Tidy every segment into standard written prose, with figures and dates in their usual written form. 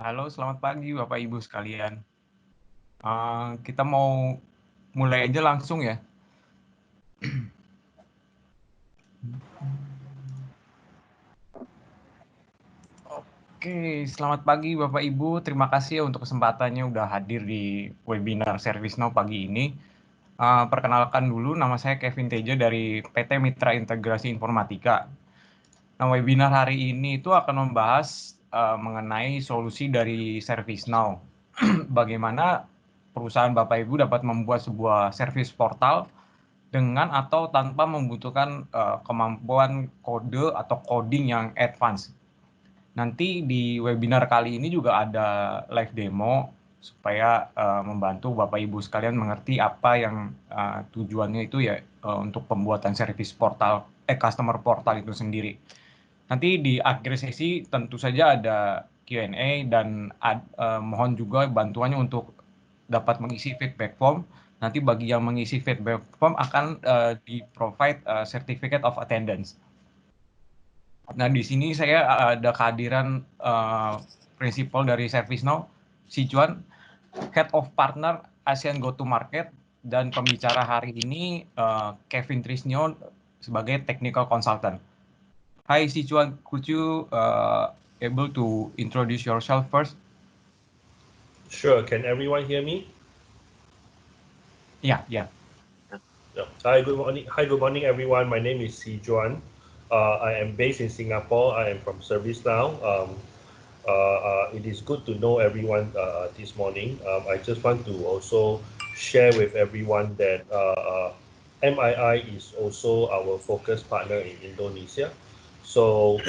Halo, selamat pagi Bapak Ibu sekalian. Kita mau mulai aja langsung ya. Oke, selamat pagi Bapak Ibu. Terima kasih ya untuk kesempatannya udah hadir di webinar ServiceNow pagi ini. Perkenalkan dulu, nama saya Kevin Teja dari PT Mitra Integrasi Informatika. Nah, webinar hari ini itu akan membahas mengenai solusi dari ServiceNow. Bagaimana perusahaan Bapak Ibu dapat membuat sebuah service portal dengan atau tanpa membutuhkan kemampuan kode atau coding yang advance. Nanti di webinar kali ini juga ada live demo supaya membantu Bapak Ibu sekalian mengerti apa yang tujuannya itu ya untuk pembuatan service portal, customer portal itu sendiri. Nanti di akhir sesi tentu saja ada Q&A dan mohon juga bantuannya untuk dapat mengisi feedback form. Nanti bagi yang mengisi feedback form akan di-provide certificate of attendance. Nah, di sini saya ada kehadiran prinsipal dari ServiceNow, Si Juan, Head of Partner ASEAN Go to Market, dan pembicara hari ini Kevin Trisnyo sebagai Technical Consultant. Hi, Si Juan, could you able to introduce yourself first? Sure. Can everyone hear me? Yeah, yeah. Yeah. Hi, good morning. Hi, good morning, everyone. My name is Si Juan. I am based in Singapore. I am from ServiceNow. It is good to know everyone this morning. I just want to also share with everyone that MII is also our focus partner in Indonesia. So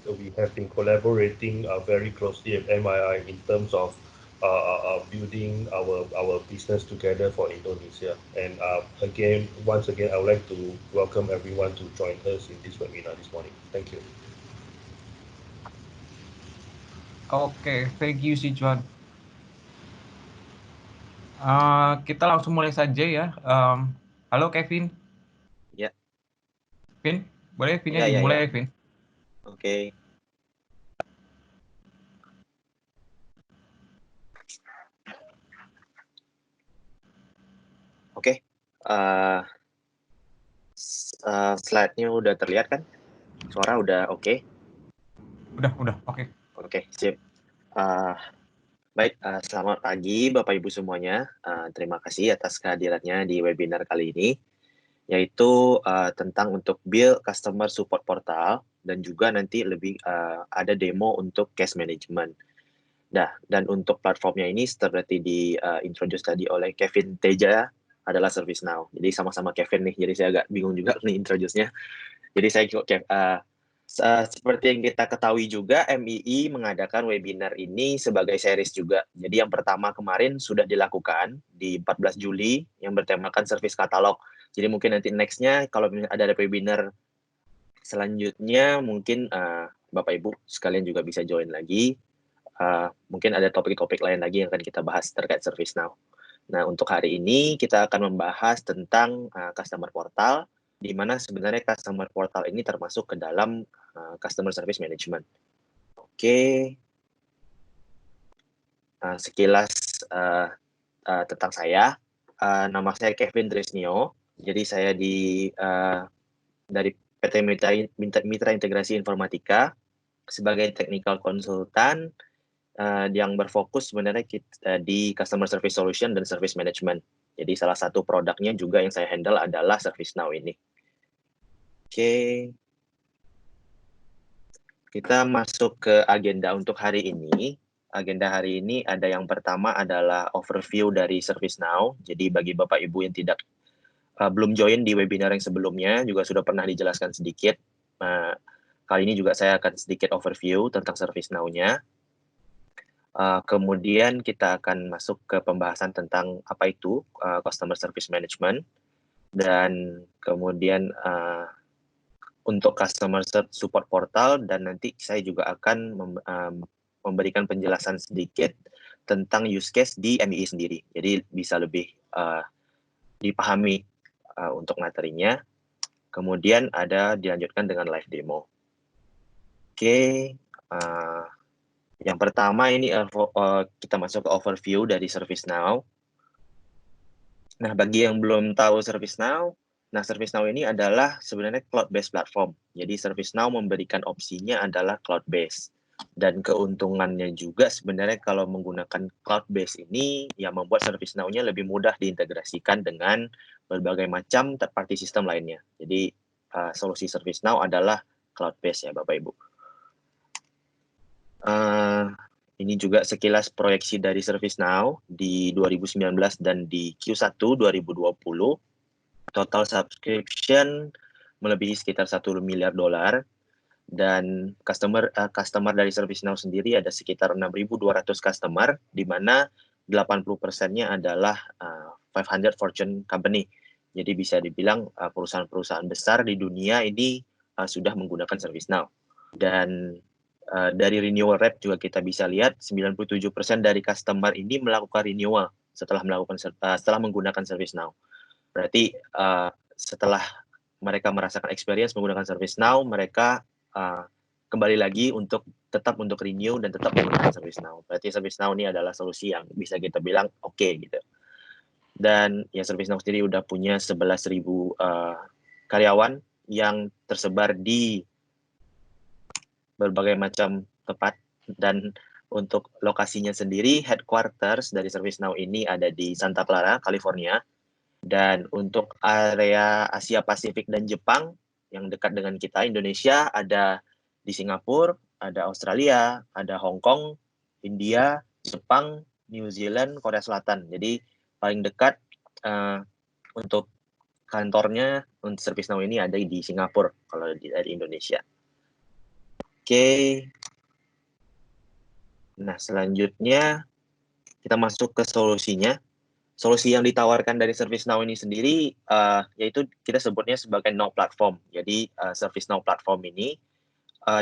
we have been collaborating very closely with MII in terms of building our business together for Indonesia. And once again, I would like to welcome everyone to join us in this webinar this morning. Thank you. Oke, thank you Si Juan. Kita langsung mulai saja ya. Halo Kevin. Ya. Vin, boleh Vinnya Ya, dimulai ya. Vin? Oke. Oke. Slide-nya udah terlihat kan? Suara udah oke? Udah, oke. Oke, sip. Baik, selamat pagi Bapak Ibu semuanya. Terima kasih atas kehadirannya di webinar kali ini, yaitu tentang untuk build customer support portal dan juga nanti lebih ada demo untuk case management. Nah, dan untuk platformnya ini seperti di introduce tadi oleh Kevin Teja adalah ServiceNow. Jadi sama-sama Kevin nih, jadi saya agak bingung juga nih introduce-nya. Jadi saya seperti yang kita ketahui juga, MII mengadakan webinar ini sebagai series juga. Jadi yang pertama kemarin sudah dilakukan di 14 Juli yang bertemakan service katalog. Jadi mungkin nanti next-nya kalau ada webinar selanjutnya mungkin Bapak Ibu sekalian juga bisa join lagi. Mungkin ada topik-topik lain lagi yang akan kita bahas terkait ServiceNow. Nah, untuk hari ini kita akan membahas tentang customer portal, di mana sebenarnya customer portal ini termasuk ke dalam customer service management. Oke. Sekilas tentang saya, nama saya Kevin Trisnyo. Jadi saya dari PT Mitra Integrasi Informatika sebagai technical consultant yang berfokus sebenarnya di customer service solution dan service management. Jadi salah satu produknya juga yang saya handle adalah ServiceNow ini. Oke. Kita masuk ke agenda untuk hari ini. Agenda hari ini ada yang pertama adalah overview dari ServiceNow. Jadi bagi Bapak Ibu yang belum join di webinar yang sebelumnya, juga sudah pernah dijelaskan sedikit. Kali ini juga saya akan sedikit overview tentang ServiceNow-nya. Kemudian kita akan masuk ke pembahasan tentang apa itu customer service management, dan kemudian untuk customer support portal, dan nanti saya juga akan memberikan penjelasan sedikit tentang use case di MII sendiri. Jadi bisa lebih dipahami untuk materinya. Kemudian dilanjutkan dengan live demo. Oke. Yang pertama ini kita masuk ke overview dari ServiceNow. Nah, bagi yang belum tahu ServiceNow, ServiceNow ini adalah sebenarnya cloud-based platform. Jadi ServiceNow memberikan opsinya adalah cloud-based. Dan keuntungannya juga sebenarnya kalau menggunakan cloud-based ini yang membuat ServiceNow-nya lebih mudah diintegrasikan dengan berbagai macam third-party system lainnya. Jadi solusi ServiceNow adalah cloud-based ya Bapak Ibu. Ini juga sekilas proyeksi dari ServiceNow di 2019 dan di Q1 2020. Total subscription melebihi sekitar $1 miliar, dan customer dari ServiceNow sendiri ada sekitar 6.200 customer, di mana 80%-nya adalah 500 Fortune company. Jadi bisa dibilang perusahaan-perusahaan besar di dunia ini sudah menggunakan ServiceNow. Dan dari renewal rate juga kita bisa lihat 97% dari customer ini melakukan renewal setelah menggunakan ServiceNow. Berarti setelah mereka merasakan experience menggunakan ServiceNow, mereka kembali lagi tetap untuk renew dan tetap menggunakan ServiceNow. Berarti ServiceNow ini adalah solusi yang bisa kita bilang oke gitu. Dan ya ServiceNow sendiri udah punya 11.000 karyawan yang tersebar di berbagai macam tempat, dan untuk lokasinya sendiri headquarters dari ServiceNow ini ada di Santa Clara, California. Dan untuk area Asia Pasifik dan Jepang yang dekat dengan kita, Indonesia, ada di Singapura, ada Australia, ada Hong Kong, India, Jepang, New Zealand, Korea Selatan. Jadi paling dekat untuk kantornya untuk ServiceNow ini ada di Singapura kalau dari Indonesia. Oke. Nah, selanjutnya kita masuk ke solusinya. Solusi yang ditawarkan dari ServiceNow ini sendiri yaitu kita sebutnya sebagai Now Platform. Jadi ServiceNow Platform ini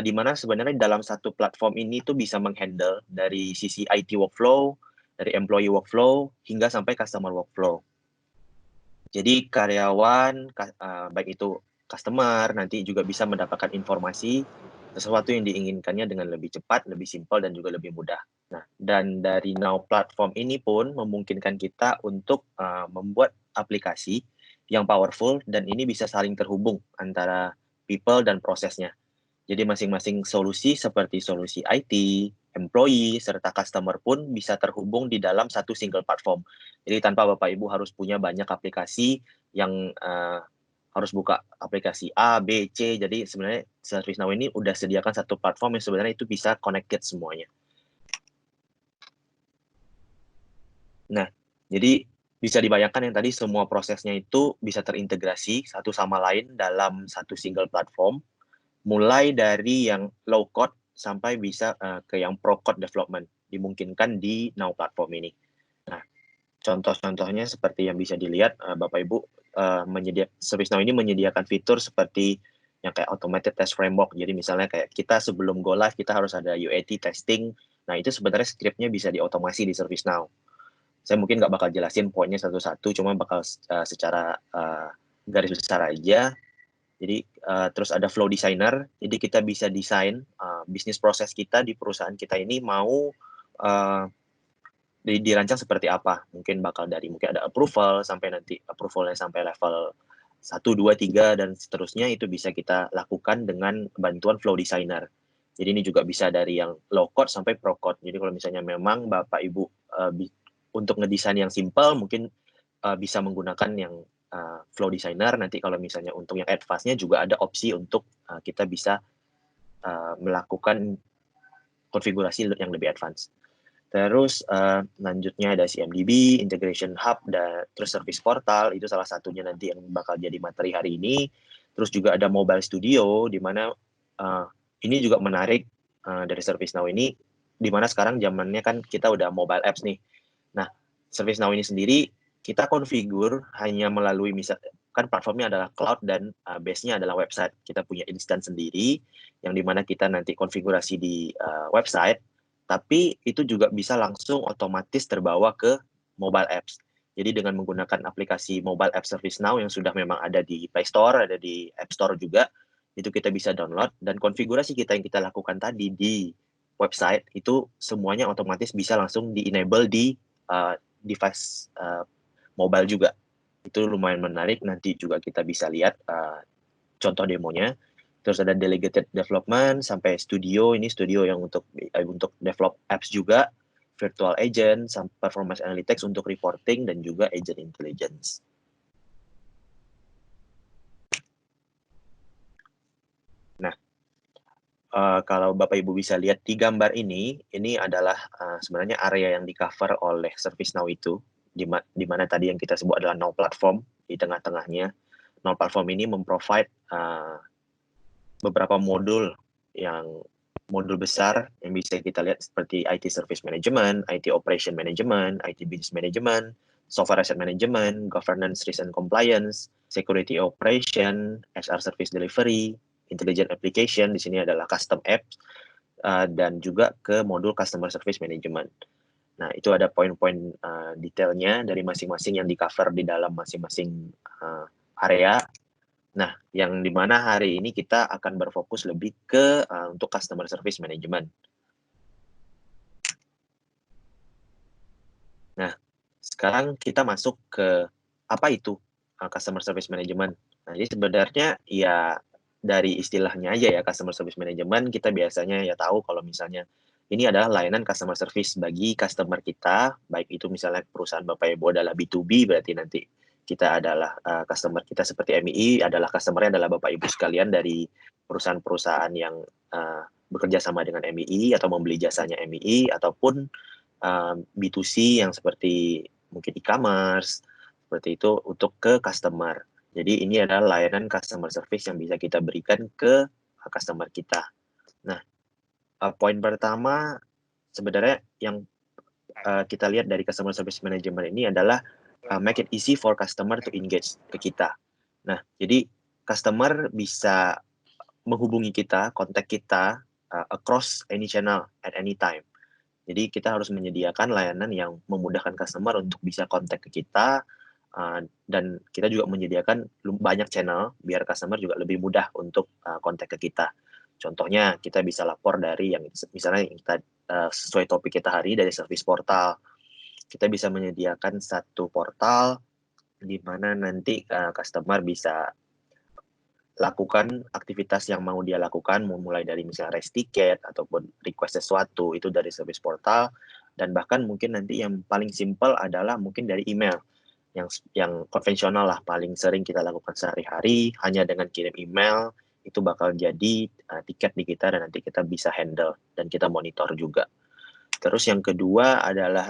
di mana sebenarnya dalam satu platform ini tuh bisa menghandle dari sisi IT workflow, dari employee workflow, hingga sampai customer workflow. Jadi karyawan, baik itu customer, nanti juga bisa mendapatkan informasi sesuatu yang diinginkannya dengan lebih cepat, lebih simpel, dan juga lebih mudah. Nah, dan dari Now Platform ini pun memungkinkan kita untuk membuat aplikasi yang powerful, dan ini bisa saling terhubung antara people dan prosesnya. Jadi masing-masing solusi seperti solusi IT, employee, serta customer pun bisa terhubung di dalam satu single platform. Jadi tanpa Bapak Ibu harus punya banyak aplikasi yang harus buka aplikasi A, B, C. Jadi sebenarnya ServiceNow ini udah sediakan satu platform yang sebenarnya itu bisa connected semuanya. Nah, jadi bisa dibayangkan yang tadi semua prosesnya itu bisa terintegrasi satu sama lain dalam satu single platform, mulai dari yang low code sampai bisa ke yang pro code development, dimungkinkan di Now Platform ini. Nah, contoh-contohnya seperti yang bisa dilihat Bapak Ibu, ServiceNow ini menyediakan fitur seperti yang kayak automated test framework. Jadi misalnya kayak kita sebelum go live kita harus ada UAT testing. Nah, itu sebenarnya script-nya bisa diotomasi di ServiceNow. Saya mungkin nggak bakal jelasin poinnya satu-satu, cuma bakal secara garis besar aja. Jadi terus ada flow designer, jadi kita bisa desain bisnis proses kita di perusahaan kita ini mau dirancang seperti apa. Mungkin ada approval sampai nanti approvalnya sampai level 1, 2, 3 dan seterusnya, itu bisa kita lakukan dengan bantuan flow designer. Jadi ini juga bisa dari yang low code sampai pro code. Jadi kalau misalnya memang Bapak Ibu untuk ngedesain yang simple mungkin bisa menggunakan yang flow designer. Nanti kalau misalnya untuk yang advance-nya juga ada opsi untuk kita bisa melakukan konfigurasi yang lebih advance. Terus lanjutnya ada CMDB, Integration Hub, dan terus Service Portal, itu salah satunya nanti yang bakal jadi materi hari ini. Terus juga ada Mobile Studio, di mana ini juga menarik dari ServiceNow ini, di mana sekarang zamannya kan kita udah mobile apps nih. Nah, ServiceNow ini sendiri kita konfigur hanya melalui kan platformnya adalah cloud dan base-nya adalah website. Kita punya instance sendiri yang dimana kita nanti konfigurasi di website, tapi itu juga bisa langsung otomatis terbawa ke mobile apps. Jadi dengan menggunakan aplikasi mobile app ServiceNow yang sudah memang ada di Play Store, ada di App Store juga, itu kita bisa download, dan konfigurasi kita yang kita lakukan tadi di website, itu semuanya otomatis bisa langsung di-enable di device mobile juga. Itu lumayan menarik, nanti juga kita bisa lihat contoh demonya. Terus ada delegated development sampai studio, ini studio yang untuk develop apps juga, virtual agent, performance analytics untuk reporting, dan juga agent intelligence. Nah, kalau Bapak Ibu bisa lihat di gambar ini adalah sebenarnya area yang di-cover oleh ServiceNow itu, di mana tadi yang kita sebut adalah Now Platform di tengah-tengahnya. Now Platform ini memprovide beberapa modul besar yang bisa kita lihat seperti IT Service Management, IT Operation Management, IT Business Management, Software Asset Management, Governance, Risk and Compliance, Security Operation, HR Service Delivery, Intelligent Application, di sini adalah Custom Apps, dan juga ke modul Customer Service Management. Nah, itu ada poin-poin detailnya dari masing-masing yang di-cover di dalam masing-masing area. Nah, yang dimana hari ini kita akan berfokus lebih ke untuk Customer Service Management. Nah, sekarang kita masuk ke apa itu Customer Service Management. Nah, jadi sebenarnya ya dari istilahnya aja ya, Customer Service Management, kita biasanya ya tahu kalau misalnya ini adalah layanan customer service bagi customer kita, baik itu misalnya perusahaan Bapak Ibu adalah B2B, berarti nanti kita adalah customer kita seperti MII, adalah customer-nya adalah Bapak Ibu sekalian dari perusahaan-perusahaan yang bekerja sama dengan MII atau membeli jasanya MII, ataupun B2C yang seperti mungkin e-commerce, seperti itu untuk ke customer. Jadi ini adalah layanan customer service yang bisa kita berikan ke customer kita. Nah, poin pertama sebenarnya yang kita lihat dari customer service management ini adalah make it easy for customer to engage ke kita. Nah, jadi customer bisa menghubungi kita, kontak kita across any channel at any time. Jadi kita harus menyediakan layanan yang memudahkan customer untuk bisa kontak ke kita, dan kita juga menyediakan banyak channel biar customer juga lebih mudah untuk kontak ke kita. Contohnya kita bisa lapor dari yang misalnya yang kita sesuai topik kita hari dari service portal. Kita bisa menyediakan satu portal di mana nanti customer bisa lakukan aktivitas yang mau dia lakukan, mulai dari misalnya raise tiket ataupun request sesuatu, itu dari service portal, dan bahkan mungkin nanti yang paling simple adalah mungkin dari email, yang konvensional lah, paling sering kita lakukan sehari-hari, hanya dengan kirim email, itu bakal jadi tiket di kita, dan nanti kita bisa handle, dan kita monitor juga. Terus yang kedua adalah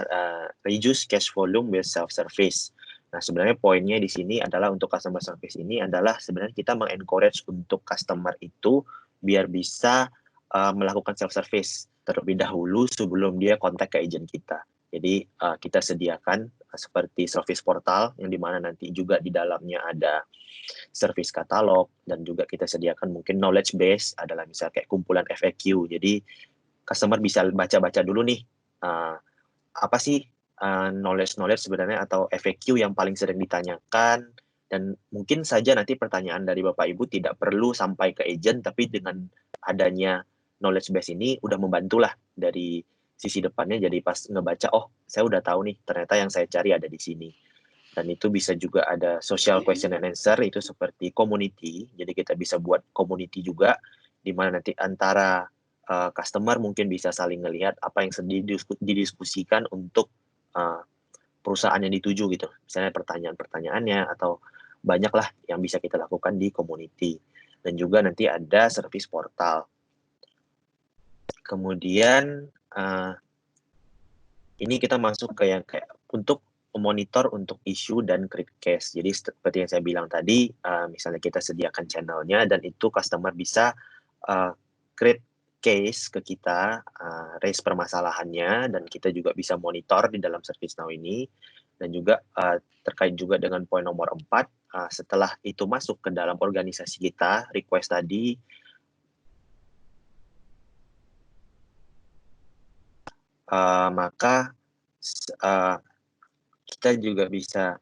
reduce cash volume with self-service. Nah, sebenarnya poinnya di sini adalah untuk customer service ini adalah sebenarnya kita mengencourage untuk customer itu biar bisa melakukan self-service terlebih dahulu sebelum dia kontak ke agent kita. Jadi kita sediakan seperti service portal yang dimana nanti juga di dalamnya ada service katalog, dan juga kita sediakan mungkin knowledge base, adalah misalnya kayak kumpulan FAQ. Jadi customer bisa baca-baca dulu nih apa sih knowledge sebenarnya atau FAQ yang paling sering ditanyakan, dan mungkin saja nanti pertanyaan dari Bapak Ibu tidak perlu sampai ke agent, tapi dengan adanya knowledge base ini udah membantulah dari sisi depannya, jadi pas ngebaca, oh saya udah tahu nih ternyata yang saya cari ada di sini. Dan itu bisa juga ada social question and answer, itu seperti community, jadi kita bisa buat community juga, di mana nanti antara customer mungkin bisa saling ngelihat apa yang didiskusikan untuk perusahaan yang dituju gitu. Misalnya pertanyaan-pertanyaannya, atau banyaklah yang bisa kita lakukan di community. Dan juga nanti ada service portal. Kemudian ini kita masuk ke yang kayak untuk monitor untuk isu dan create case. Jadi seperti yang saya bilang tadi, misalnya kita sediakan channelnya, dan itu customer bisa create case ke kita, raise permasalahannya, dan kita juga bisa monitor di dalam ServiceNow ini. Dan juga terkait juga dengan poin nomor 4, setelah itu masuk ke dalam organisasi kita, request tadi, maka kita juga bisa,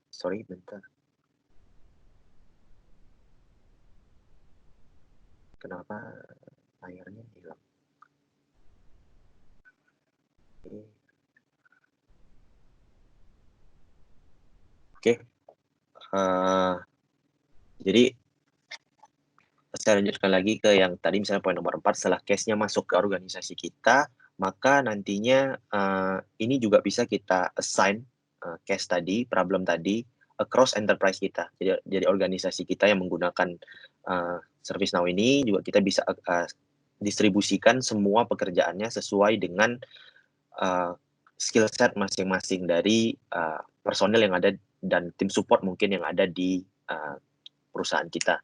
sorry bentar, kenapa layarnya hilang? Oke, jadi saya lanjutkan lagi ke yang tadi misalnya poin nomor 4, setelah case-nya masuk ke organisasi kita, maka nantinya ini juga bisa kita assign case tadi, problem tadi, across enterprise kita. Jadi organisasi kita yang menggunakan ServiceNow ini juga kita bisa distribusikan semua pekerjaannya sesuai dengan skill set masing-masing dari personel yang ada dan tim support mungkin yang ada di perusahaan kita.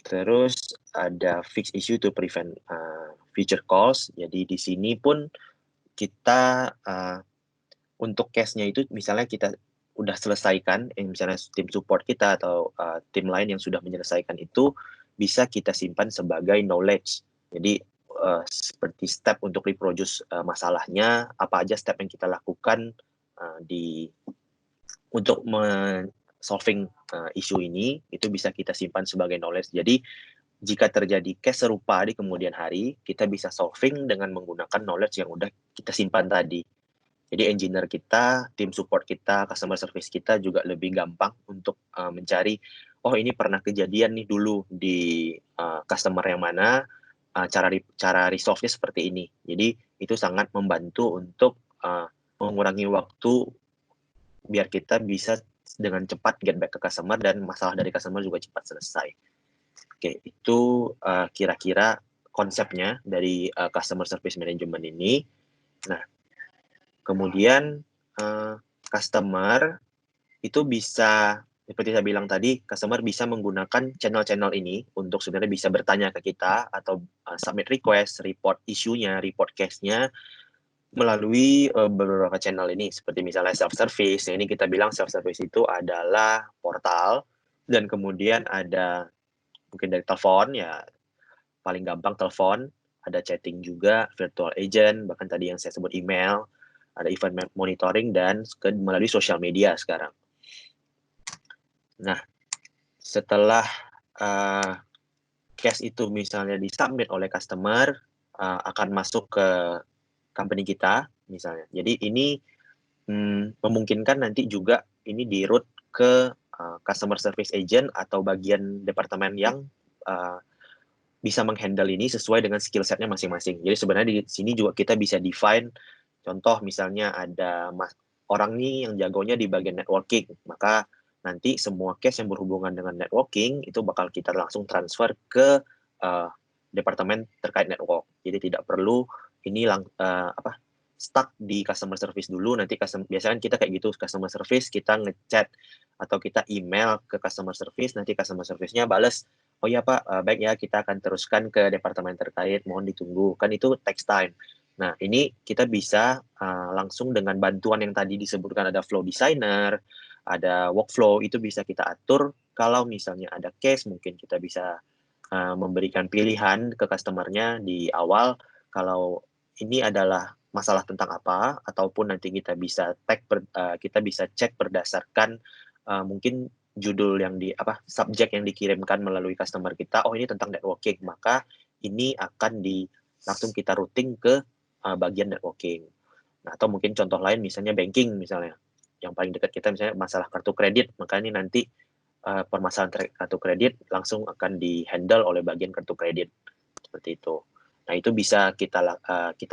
Terus ada fix issue to prevent future calls. Jadi di sini pun kita untuk case-nya itu misalnya kita udah selesaikan, misalnya tim support kita atau tim lain yang sudah menyelesaikan itu bisa kita simpan sebagai knowledge. Jadi seperti step untuk reproduce masalahnya, apa aja step yang kita lakukan untuk solving isu ini, itu bisa kita simpan sebagai knowledge. Jadi jika terjadi case serupa di kemudian hari, kita bisa solving dengan menggunakan knowledge yang udah kita simpan tadi. Jadi engineer kita, tim support kita, customer service kita juga lebih gampang untuk mencari, oh ini pernah kejadian nih dulu di customer yang mana, cara resolve-nya seperti ini. Jadi itu sangat membantu untuk mengurangi waktu biar kita bisa dengan cepat get back ke customer dan masalah dari customer juga cepat selesai. Oke, itu kira-kira konsepnya dari customer service management ini. Nah, kemudian customer itu bisa, seperti saya bilang tadi, customer bisa menggunakan channel-channel ini untuk sebenarnya bisa bertanya ke kita atau submit request, report isunya, report case-nya melalui beberapa channel ini, seperti misalnya self-service. Ini kita bilang self-service itu adalah portal, dan kemudian ada mungkin dari telepon, ya paling gampang telepon, ada chatting juga, virtual agent, bahkan tadi yang saya sebut email, ada event monitoring, dan melalui sosial media sekarang. Nah, setelah case itu misalnya disubmit oleh customer, akan masuk ke company kita, misalnya. Jadi ini memungkinkan nanti juga ini di-route ke customer service agent atau bagian departemen yang bisa menghandle ini sesuai dengan skill set-nya masing-masing. Jadi sebenarnya di sini juga kita bisa define, contoh misalnya ada orang nih yang jagonya di bagian networking, maka nanti semua case yang berhubungan dengan networking itu bakal kita langsung transfer ke departemen terkait network. Jadi tidak perlu ini stuck di customer service dulu, nanti biasanya kita kayak gitu, customer service kita ngechat atau kita email ke customer service, nanti customer service-nya bales, oh ya Pak, baik ya, kita akan teruskan ke departemen terkait, mohon ditunggu, kan itu takes time. Nah, ini kita bisa langsung dengan bantuan yang tadi disebutkan, ada flow designer, ada workflow, itu bisa kita atur. Kalau misalnya ada case, mungkin kita bisa memberikan pilihan ke customer-nya di awal, kalau ini adalah masalah tentang apa, ataupun nanti kita bisa kita bisa cek berdasarkan mungkin judul yang subjek yang dikirimkan melalui customer kita, oh ini tentang networking, maka ini akan langsung kita routing ke bagian networking. Nah, atau mungkin contoh lain misalnya banking, misalnya yang paling dekat kita misalnya masalah kartu kredit, maka ini nanti permasalahan kartu kredit langsung akan di-handle oleh bagian kartu kredit, seperti itu. Nah, itu bisa kita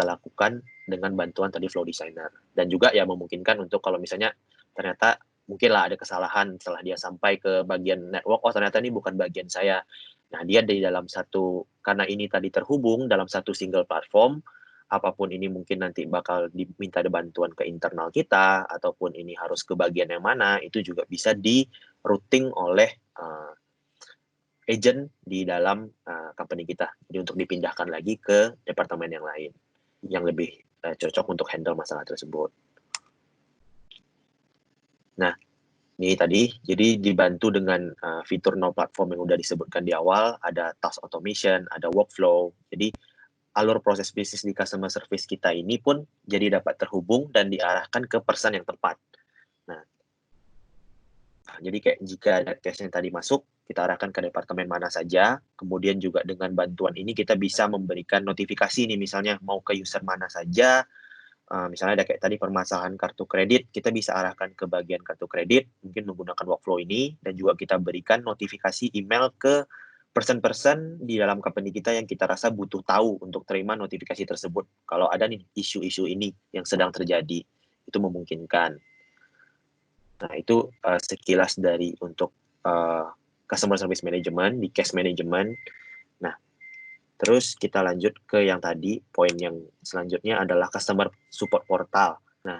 lakukan dengan bantuan tadi flow designer. Dan juga ya memungkinkan untuk kalau misalnya ternyata mungkinlah ada kesalahan setelah dia sampai ke bagian network, oh ternyata ini bukan bagian saya. Nah, dia di dalam karena ini tadi terhubung dalam satu single platform, apapun ini mungkin nanti bakal diminta bantuan ke internal kita, ataupun ini harus ke bagian yang mana, itu juga bisa di-routing oleh agent di dalam company kita. Jadi untuk dipindahkan lagi ke departemen yang lain, yang lebih cocok untuk handle masalah tersebut. Nah, ini tadi, jadi dibantu dengan fitur Now Platform yang udah disebutkan di awal, ada task automation, ada workflow. Jadi alur proses bisnis di customer service kita ini pun jadi dapat terhubung dan diarahkan ke person yang tepat. Nah, jadi kayak jika ada case yang tadi masuk, kita arahkan ke departemen mana saja, kemudian juga dengan bantuan ini kita bisa memberikan notifikasi nih, misalnya mau ke user mana saja, misalnya ada kayak tadi permasalahan kartu kredit, kita bisa arahkan ke bagian kartu kredit, mungkin menggunakan workflow ini, dan juga kita berikan notifikasi email ke person-person di dalam company kita yang kita rasa butuh tahu untuk terima notifikasi tersebut. Kalau ada nih isu-isu ini yang sedang terjadi, itu memungkinkan. Nah, itu sekilas dari untuk customer service management, di case management. Nah, terus kita lanjut ke yang tadi, poin yang selanjutnya adalah customer support portal. Nah,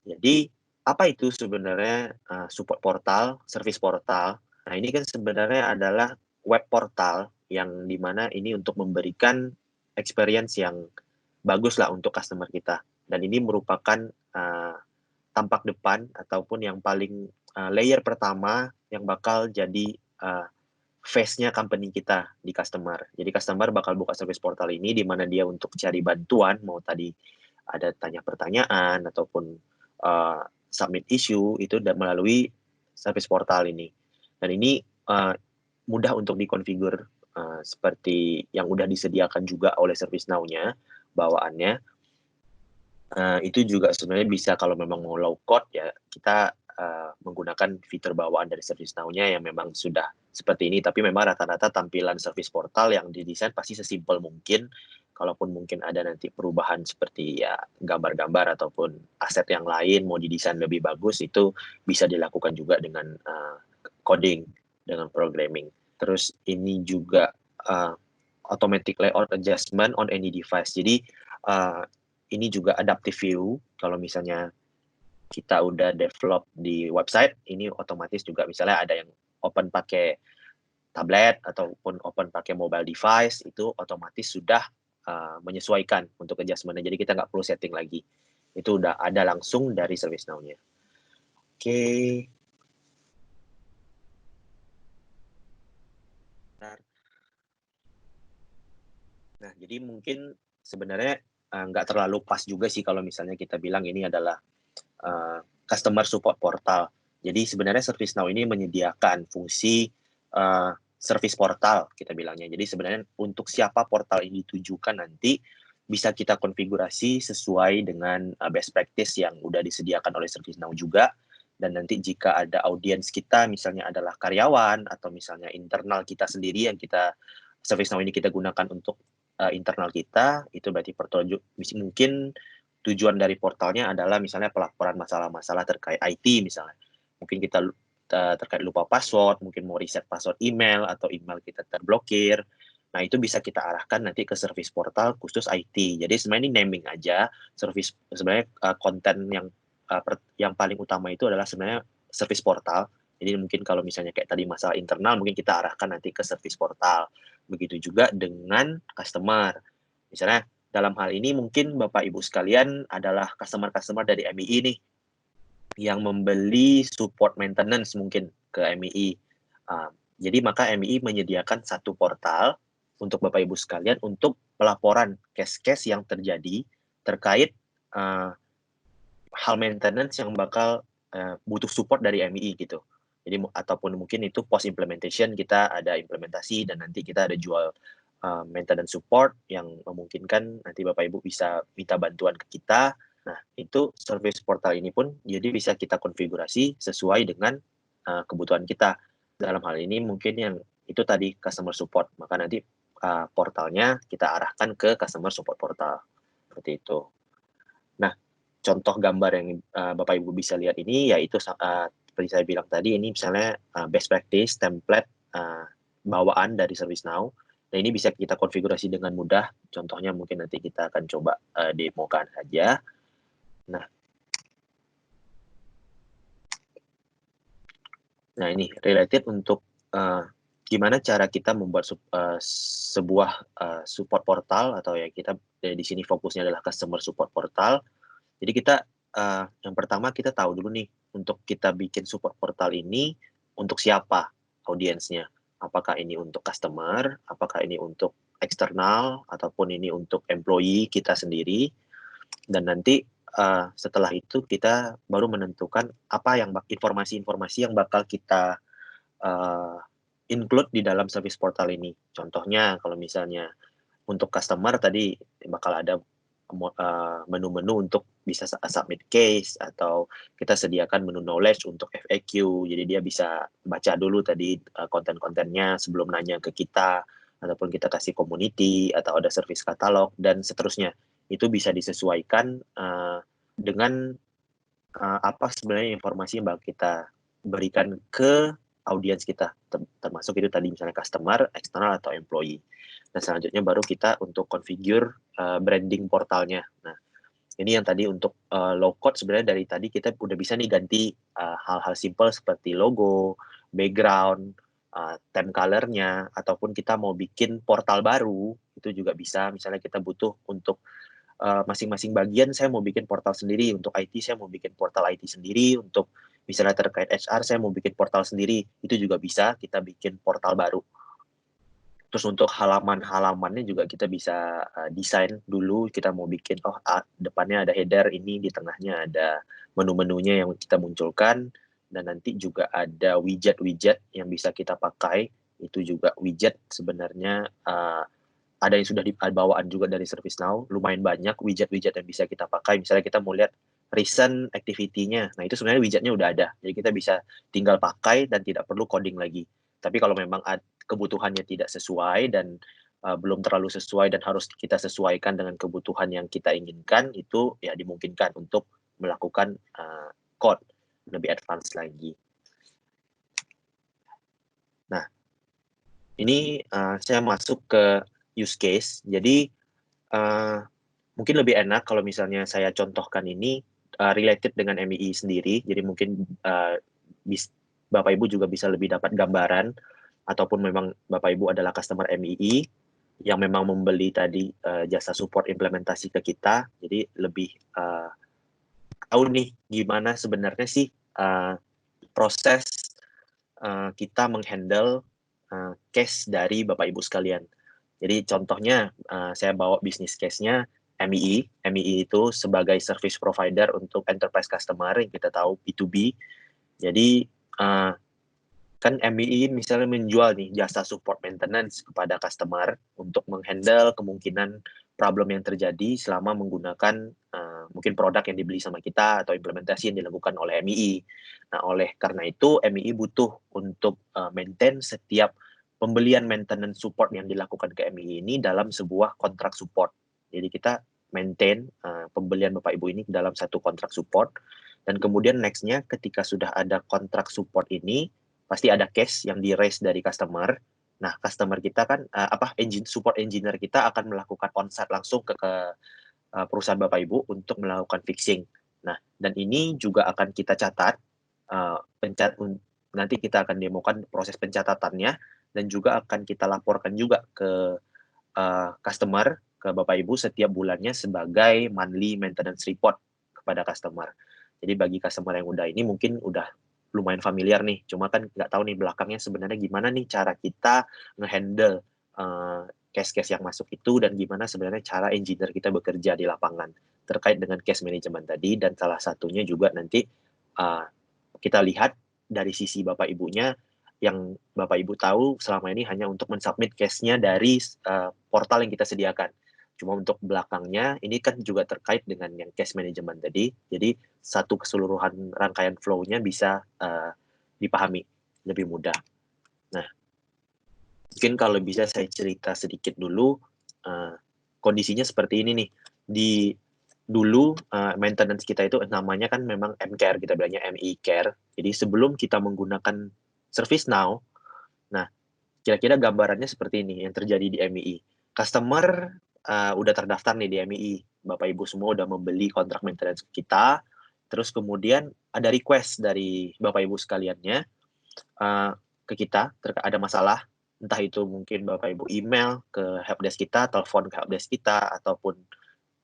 jadi apa itu sebenarnya support portal, service portal? Nah, ini kan sebenarnya adalah web portal yang dimana ini untuk memberikan experience yang bagus lah untuk customer kita. Dan ini merupakan tampak depan ataupun yang paling layer pertama yang bakal jadi face-nya company kita di customer. Jadi customer bakal buka service portal ini di mana dia untuk cari bantuan, mau tadi ada tanya pertanyaan ataupun submit issue itu melalui service portal ini. Dan ini mudah untuk dikonfigur seperti yang udah disediakan juga oleh ServiceNow-nya bawaannya. Itu juga sebenarnya bisa kalau memang mau low code ya kita menggunakan fitur bawaan dari ServiceNow-nya yang memang sudah seperti ini, tapi memang rata-rata tampilan service portal yang didesain pasti sesimpel mungkin. Kalaupun mungkin ada nanti perubahan seperti ya gambar-gambar ataupun aset yang lain mau didesain lebih bagus, itu bisa dilakukan juga dengan coding, dengan programming. Terus ini juga automatic layout adjustment on any device. Jadi ini juga adaptive view. Kalau misalnya kita udah develop di website, ini otomatis juga misalnya ada yang open pakai tablet ataupun open pakai mobile device, itu otomatis sudah menyesuaikan untuk adjustment-nya. Jadi kita nggak perlu setting lagi. Itu udah ada langsung dari ServiceNow-nya. Oke. Nah, jadi mungkin sebenarnya nggak terlalu pas juga sih kalau misalnya kita bilang ini adalah customer support portal. Jadi sebenarnya ServiceNow ini menyediakan fungsi service portal kita bilangnya. Jadi sebenarnya untuk siapa portal ini ditujukan nanti bisa kita konfigurasi sesuai dengan best practice yang udah disediakan oleh ServiceNow juga. Dan nanti jika ada audiens kita misalnya adalah karyawan atau misalnya internal kita sendiri yang kita ServiceNow ini kita gunakan untuk internal kita, itu berarti mungkin tujuan dari portalnya adalah misalnya pelaporan masalah-masalah terkait IT misalnya. Mungkin kita terkait lupa password, mungkin mau reset password email atau email kita terblokir. Nah, itu bisa kita arahkan nanti ke service portal khusus IT. Jadi sebenarnya ini naming aja. Service sebenarnya konten yang paling utama itu adalah sebenarnya service portal. Jadi mungkin kalau misalnya kayak tadi masalah internal, mungkin kita arahkan nanti ke service portal. Begitu juga dengan customer. Misalnya dalam hal ini mungkin Bapak Ibu sekalian adalah customer-customer dari MII nih yang membeli support maintenance mungkin ke MII. Jadi maka MII menyediakan satu portal untuk Bapak Ibu sekalian untuk pelaporan case-case yang terjadi terkait hal maintenance yang bakal butuh support dari MII gitu. Jadi ataupun mungkin itu post implementation kita ada implementasi dan nanti kita ada jual maintenance support yang memungkinkan nanti Bapak Ibu bisa minta bantuan ke kita. Nah, itu service portal ini pun jadi bisa kita konfigurasi sesuai dengan kebutuhan kita. Dalam hal ini mungkin yang itu tadi customer support, maka nanti portalnya kita arahkan ke customer support portal. Seperti itu. Nah, contoh gambar yang Bapak Ibu bisa lihat ini yaitu seperti saya bilang tadi, ini misalnya best practice template bawaan dari ServiceNow. Nah, ini bisa kita konfigurasi dengan mudah. Contohnya mungkin nanti kita akan coba demokan saja. Nah, ini related untuk gimana cara kita membuat sebuah support portal, atau ya kita di sini fokusnya adalah customer support portal. Jadi kita yang pertama kita tahu dulu nih, untuk kita bikin support portal ini untuk siapa audiensnya. Apakah ini untuk customer, apakah ini untuk eksternal, ataupun ini untuk employee kita sendiri. Dan nanti setelah itu kita baru menentukan apa yang informasi-informasi yang bakal kita include di dalam service portal ini. Contohnya kalau misalnya untuk customer tadi bakal ada menu-menu untuk bisa submit case, atau kita sediakan menu knowledge untuk FAQ. Jadi dia bisa baca dulu tadi konten-kontennya sebelum nanya ke kita, ataupun kita kasih community, atau ada service katalog, dan seterusnya. Itu bisa disesuaikan dengan apa sebenarnya informasi yang bakal kita berikan ke audiens kita, termasuk itu tadi misalnya customer, eksternal, atau employee. Dan selanjutnya baru kita untuk configure branding portalnya. Nah, ini yang tadi untuk low code sebenarnya dari tadi kita udah bisa nih ganti hal-hal simple seperti logo, background, theme color-nya, ataupun kita mau bikin portal baru, itu juga bisa. Misalnya kita butuh untuk masing-masing bagian, saya mau bikin portal sendiri. Untuk IT, saya mau bikin portal IT sendiri. Untuk misalnya terkait HR, saya mau bikin portal sendiri. Itu juga bisa kita bikin portal baru. Terus untuk halaman-halamannya juga kita bisa desain dulu. Kita mau bikin, depannya ada header ini, di tengahnya ada menu-menunya yang kita munculkan. Dan nanti juga ada widget-widget yang bisa kita pakai. Itu juga widget sebenarnya ada yang sudah dibawaan juga dari ServiceNow, lumayan banyak widget-widget yang bisa kita pakai. Misalnya kita mau lihat recent activity-nya, nah itu sebenarnya widgetnya udah ada, jadi kita bisa tinggal pakai dan tidak perlu coding lagi. Tapi kalau memang kebutuhannya tidak sesuai dan belum terlalu sesuai dan harus kita sesuaikan dengan kebutuhan yang kita inginkan, itu ya dimungkinkan untuk melakukan code lebih advance lagi. Nah, ini saya masuk ke use case. Jadi mungkin lebih enak kalau misalnya saya contohkan ini related dengan MII sendiri. Jadi mungkin Bapak Ibu juga bisa lebih dapat gambaran, ataupun memang Bapak Ibu adalah customer MII yang memang membeli tadi jasa support implementasi ke kita. Jadi lebih tahu nih gimana sebenarnya sih proses kita menghandle case dari Bapak Ibu sekalian. Jadi contohnya saya bawa bisnis case-nya MII. MII itu sebagai service provider untuk enterprise customer yang kita tahu B2B. Jadi kan MII misalnya menjual nih jasa support maintenance kepada customer untuk menghandle kemungkinan problem yang terjadi selama menggunakan mungkin produk yang dibeli sama kita atau implementasi yang dilakukan oleh MII. Nah, oleh karena itu MII butuh untuk maintain setiap pembelian maintenance support yang dilakukan ke MII ini dalam sebuah kontrak support. Jadi kita maintain pembelian Bapak Ibu ini dalam satu kontrak support, dan kemudian next-nya ketika sudah ada kontrak support ini, pasti ada case yang di-raise dari customer. Nah, customer kita kan, support engineer kita akan melakukan on-site langsung ke perusahaan Bapak Ibu untuk melakukan fixing. Nah, dan ini juga akan kita catat, nanti kita akan demokan proses pencatatannya, dan juga akan kita laporkan juga ke customer, ke Bapak Ibu setiap bulannya sebagai monthly maintenance report kepada customer. Jadi bagi customer yang udah ini mungkin udah lumayan familiar nih, cuma kan nggak tahu nih belakangnya sebenarnya gimana nih cara kita nge-handle case-case yang masuk itu, dan gimana sebenarnya cara engineer kita bekerja di lapangan terkait dengan case management tadi. Dan salah satunya juga nanti kita lihat dari sisi Bapak Ibunya, yang Bapak Ibu tahu selama ini hanya untuk mensubmit case-nya dari portal yang kita sediakan. Cuma untuk belakangnya, ini kan juga terkait dengan yang case management tadi, jadi satu keseluruhan rangkaian flow-nya bisa dipahami lebih mudah. Nah, mungkin kalau bisa saya cerita sedikit dulu, kondisinya seperti ini nih. Dulu maintenance kita itu namanya kan memang M-Care, kita bilangnya MI Care. Jadi sebelum kita menggunakan ServiceNow, nah kira-kira gambarannya seperti ini yang terjadi di MII. Customer udah terdaftar nih di MII, Bapak Ibu semua udah membeli kontrak maintenance kita, terus kemudian ada request dari Bapak Ibu sekaliannya ke kita, ada masalah, entah itu mungkin Bapak Ibu email ke helpdesk kita, telepon ke helpdesk kita, ataupun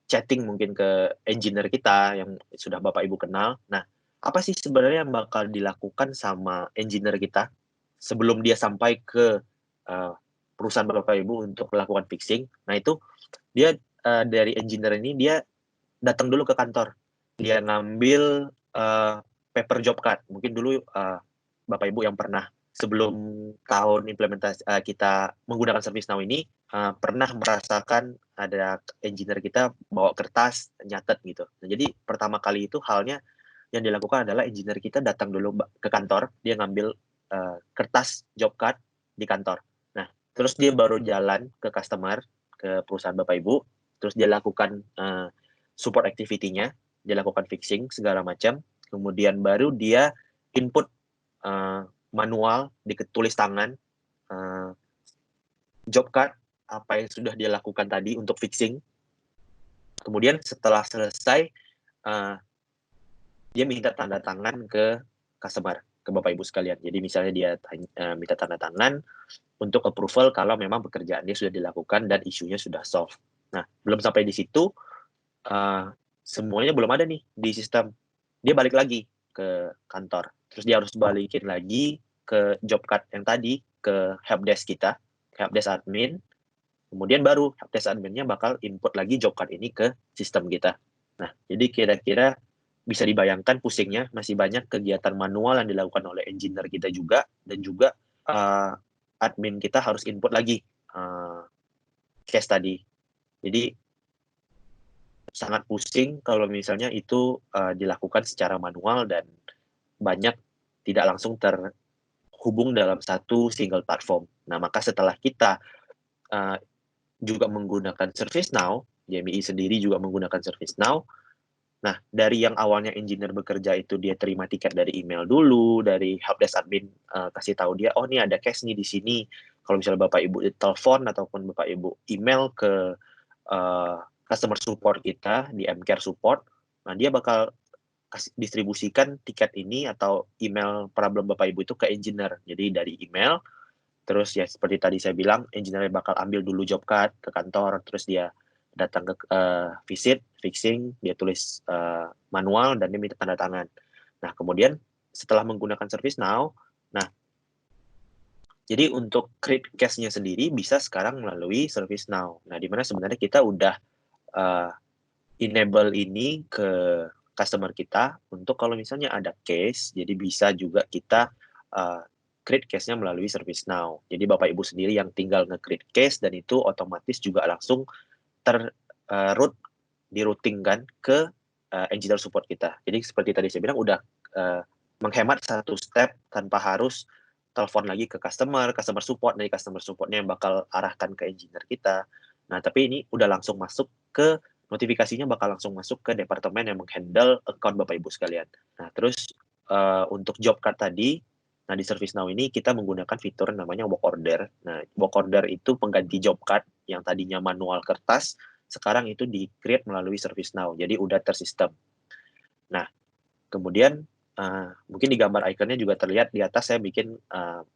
chatting mungkin ke engineer kita yang sudah Bapak Ibu kenal. Nah, apa sih sebenarnya yang bakal dilakukan sama engineer kita sebelum dia sampai ke perusahaan Bapak Ibu untuk melakukan fixing? Nah, itu dia dari engineer ini dia datang dulu ke kantor. Dia ngambil paper job card. Mungkin dulu Bapak Ibu yang pernah sebelum tahun implementasi kita menggunakan ServiceNow ini, pernah merasakan ada engineer kita bawa kertas nyatet gitu. Nah, jadi pertama kali itu halnya yang dilakukan adalah engineer kita datang dulu ke kantor, dia ngambil kertas job card di kantor. Nah, terus dia baru jalan ke customer, ke perusahaan Bapak Ibu, terus dia lakukan support activity-nya, dia lakukan fixing segala macam, kemudian baru dia input manual, ditulis tangan, job card, apa yang sudah dia lakukan tadi untuk fixing. Kemudian setelah selesai, dia minta tanda tangan ke customer, ke Bapak Ibu sekalian. Jadi misalnya dia minta tanda tangan untuk approval kalau memang pekerjaan dia sudah dilakukan dan isunya sudah solve. Nah, belum sampai di situ, semuanya belum ada nih di sistem. Dia balik lagi ke kantor. Terus dia harus balikin lagi ke job card yang tadi, ke helpdesk kita, helpdesk admin. Kemudian baru helpdesk adminnya bakal input lagi job card ini ke sistem kita. Nah, jadi kira-kira bisa dibayangkan pusingnya, masih banyak kegiatan manual yang dilakukan oleh engineer kita juga, dan juga admin kita harus input lagi case tadi. Jadi sangat pusing kalau misalnya itu dilakukan secara manual dan banyak tidak langsung terhubung dalam satu single platform. Nah, maka setelah kita juga menggunakan ServiceNow, JMI sendiri juga menggunakan ServiceNow. Nah, dari yang awalnya engineer bekerja itu dia terima tiket dari email dulu, dari helpdesk admin kasih tahu dia, oh ini ada case nih di sini. Kalau misalnya Bapak Ibu telepon ataupun Bapak Ibu email ke customer support kita di mCare support, nah dia bakal distribusikan tiket ini atau email problem Bapak Ibu itu ke engineer. Jadi dari email, terus ya seperti tadi saya bilang, engineer bakal ambil dulu job card ke kantor, terus dia datang ke visit, fixing, dia tulis manual, dan dia minta tanda tangan. Nah, kemudian setelah menggunakan ServiceNow, nah, jadi untuk create case-nya sendiri bisa sekarang melalui ServiceNow. Nah, di mana sebenarnya kita udah enable ini ke customer kita untuk kalau misalnya ada case, jadi bisa juga kita create case-nya melalui ServiceNow. Jadi Bapak Ibu sendiri yang tinggal nge-create case dan itu otomatis juga langsung diroutingkan ke engineer support kita. Jadi seperti tadi saya bilang udah menghemat satu step tanpa harus telepon lagi ke customer support, dari customer supportnya yang bakal arahkan ke engineer kita. Nah, tapi ini udah langsung masuk ke notifikasinya bakal langsung masuk ke departemen yang menghandle account Bapak Ibu sekalian. Nah, terus untuk job card tadi, nah di ServiceNow ini kita menggunakan fitur namanya work order. Nah, work order itu pengganti job card yang tadinya manual kertas, sekarang itu di-create melalui ServiceNow. Jadi udah tersistem. Nah, kemudian mungkin di gambar ikonnya juga terlihat di atas saya bikin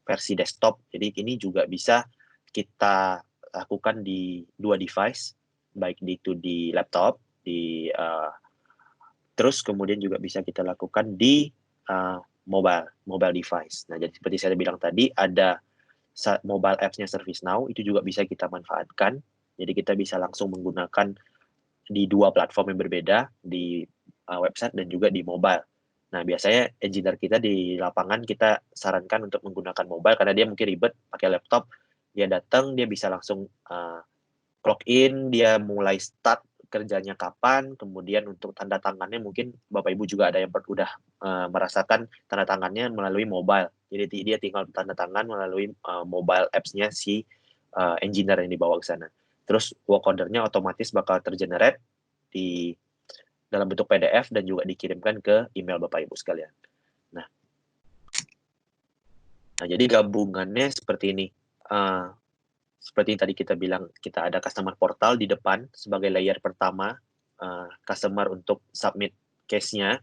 versi desktop. Jadi ini juga bisa kita lakukan di dua device, baik itu di laptop, terus kemudian juga bisa kita lakukan di mobile device. Nah, jadi seperti saya bilang tadi, ada mobile apps-nya ServiceNow, itu juga bisa kita manfaatkan. Jadi kita bisa langsung menggunakan di dua platform yang berbeda, di website dan juga di mobile. Nah, biasanya engineer kita di lapangan kita sarankan untuk menggunakan mobile karena dia mungkin ribet pakai laptop. Dia datang, dia bisa langsung log in, dia mulai start kerjanya kapan, kemudian untuk tanda tangannya mungkin Bapak Ibu juga ada yang udah merasakan tanda tangannya melalui mobile. Jadi dia tinggal tanda tangan melalui mobile apps-nya si engineer yang dibawa ke sana. Terus work order-nya otomatis bakal tergenerate di dalam bentuk PDF dan juga dikirimkan ke email Bapak Ibu sekalian. Nah jadi gabungannya seperti ini. Seperti yang tadi kita bilang, kita ada customer portal di depan sebagai layer pertama, customer untuk submit case-nya.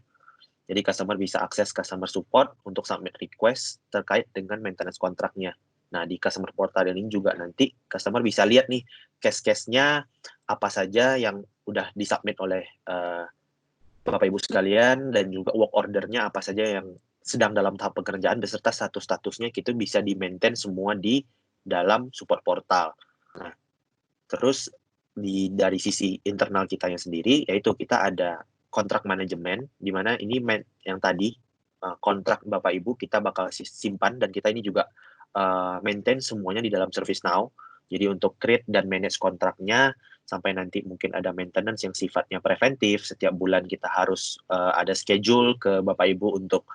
Jadi customer bisa akses customer support untuk submit request terkait dengan maintenance kontraknya. Nah, di customer portal ini juga nanti customer bisa lihat nih case-case-nya apa saja yang udah disubmit oleh Bapak Ibu sekalian, dan juga work order-nya apa saja yang sedang dalam tahap pekerjaan beserta status-statusnya itu bisa di-maintain semua di dalam support portal. Nah, terus dari sisi internal kitanya sendiri, yaitu kita ada kontrak manajemen, di mana ini yang tadi kontrak Bapak Ibu kita bakal simpan dan kita ini juga maintain semuanya di dalam ServiceNow. Jadi untuk create dan manage kontraknya sampai nanti mungkin ada maintenance yang sifatnya preventif, setiap bulan kita harus ada schedule ke Bapak Ibu untuk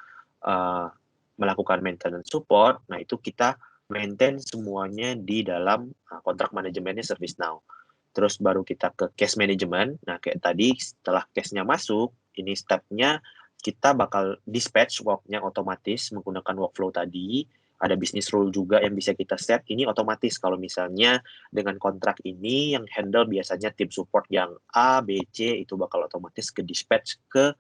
melakukan maintenance support. Nah, itu kita maintain semuanya di dalam kontrak manajemennya ServiceNow. Terus baru kita ke case management. Nah, kayak tadi setelah case-nya masuk, ini step-nya kita bakal dispatch work-nya otomatis menggunakan workflow tadi. Ada business rule juga yang bisa kita set. Ini otomatis kalau misalnya dengan kontrak ini yang handle biasanya tim support yang A, B, C itu bakal otomatis ke dispatch ke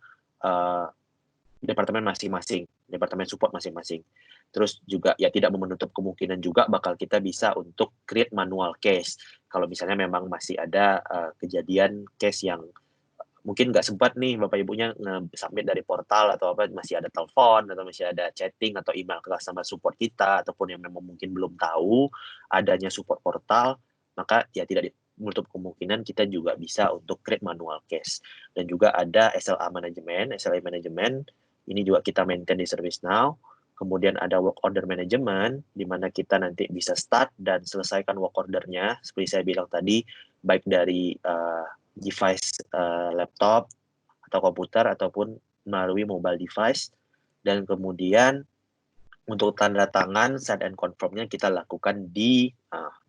departemen masing-masing, departemen support masing-masing. Terus juga ya tidak menutup kemungkinan juga bakal kita bisa untuk create manual case. Kalau misalnya memang masih ada kejadian case yang mungkin nggak sempat nih Bapak Ibunya nge-submit dari portal atau apa, masih ada telepon atau masih ada chatting atau email ke customer support kita, ataupun yang memang mungkin belum tahu adanya support portal, maka ya tidak menutup kemungkinan kita juga bisa untuk create manual case. Dan juga ada SLA management, ini juga kita maintain di ServiceNow. Kemudian ada work order management, di mana kita nanti bisa start dan selesaikan work ordernya, seperti saya bilang tadi, baik dari device laptop atau komputer ataupun melalui mobile device. Dan kemudian untuk tanda tangan, sign and confirm-nya kita lakukan di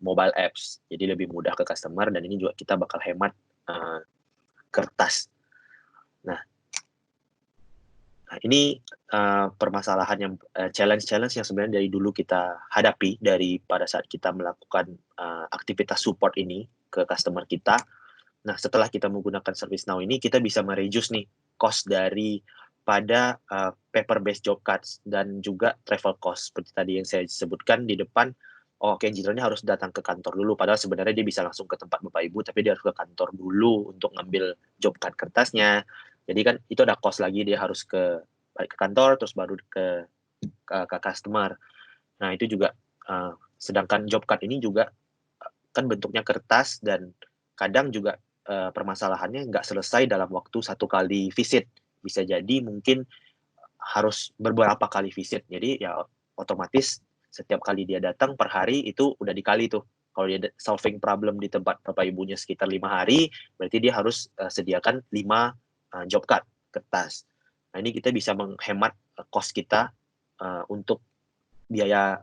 mobile apps. Jadi lebih mudah ke customer, dan ini juga kita bakal hemat kertas. Nah ini permasalahan yang challenge-challenge yang sebenarnya dari dulu kita hadapi dari pada saat kita melakukan aktivitas support ini ke customer kita. Nah, setelah kita menggunakan ServiceNow ini, kita bisa mereduce nih cost dari pada paper-based job cards dan juga travel cost. Seperti tadi yang saya sebutkan di depan, engineer-nya harus datang ke kantor dulu, padahal sebenarnya dia bisa langsung ke tempat Bapak Ibu, tapi dia harus ke kantor dulu untuk ngambil job card kertasnya. Jadi kan itu ada cost lagi, dia harus balik ke kantor, terus baru ke customer. Nah, itu juga, sedangkan job card ini juga kan bentuknya kertas, dan kadang juga permasalahannya nggak selesai dalam waktu 1 kali visit. Bisa jadi mungkin harus beberapa kali visit. Jadi ya otomatis setiap kali dia datang per hari itu udah dikali tuh. Kalau dia solving problem di tempat Bapak Ibunya sekitar 5 hari, berarti dia harus sediakan 5 job card kertas. Nah, ini kita bisa menghemat cost kita untuk biaya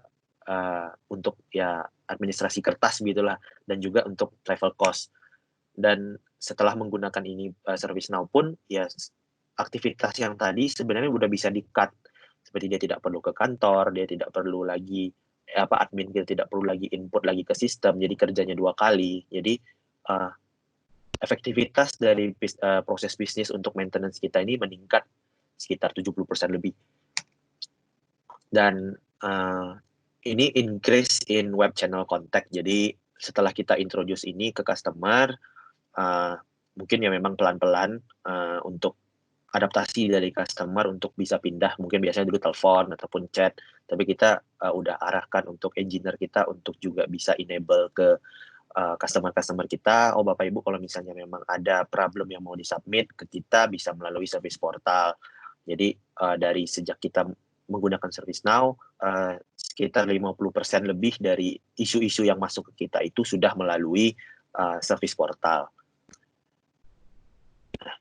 untuk ya administrasi kertas gitulah, dan juga untuk travel cost. Dan setelah menggunakan ini ServiceNow pun ya aktivitas yang tadi sebenarnya udah bisa di-cut. Seperti dia tidak perlu ke kantor, dia tidak perlu lagi admin dia tidak perlu lagi input lagi ke sistem, jadi kerjanya 2 kali. Jadi efektivitas dari proses bisnis untuk maintenance kita ini meningkat sekitar 70% lebih. Dan ini increase in web channel contact. Jadi setelah kita introduce ini ke customer, mungkin ya memang pelan-pelan untuk adaptasi dari customer untuk bisa pindah, mungkin biasanya dulu telepon ataupun chat, tapi kita udah arahkan untuk engineer kita untuk juga bisa enable ke customer kita, Bapak Ibu kalau misalnya memang ada problem yang mau disubmit ke kita bisa melalui service portal. Jadi dari sejak kita menggunakan ServiceNow, sekitar 50% lebih dari isu-isu yang masuk ke kita itu sudah melalui service portal. Nah,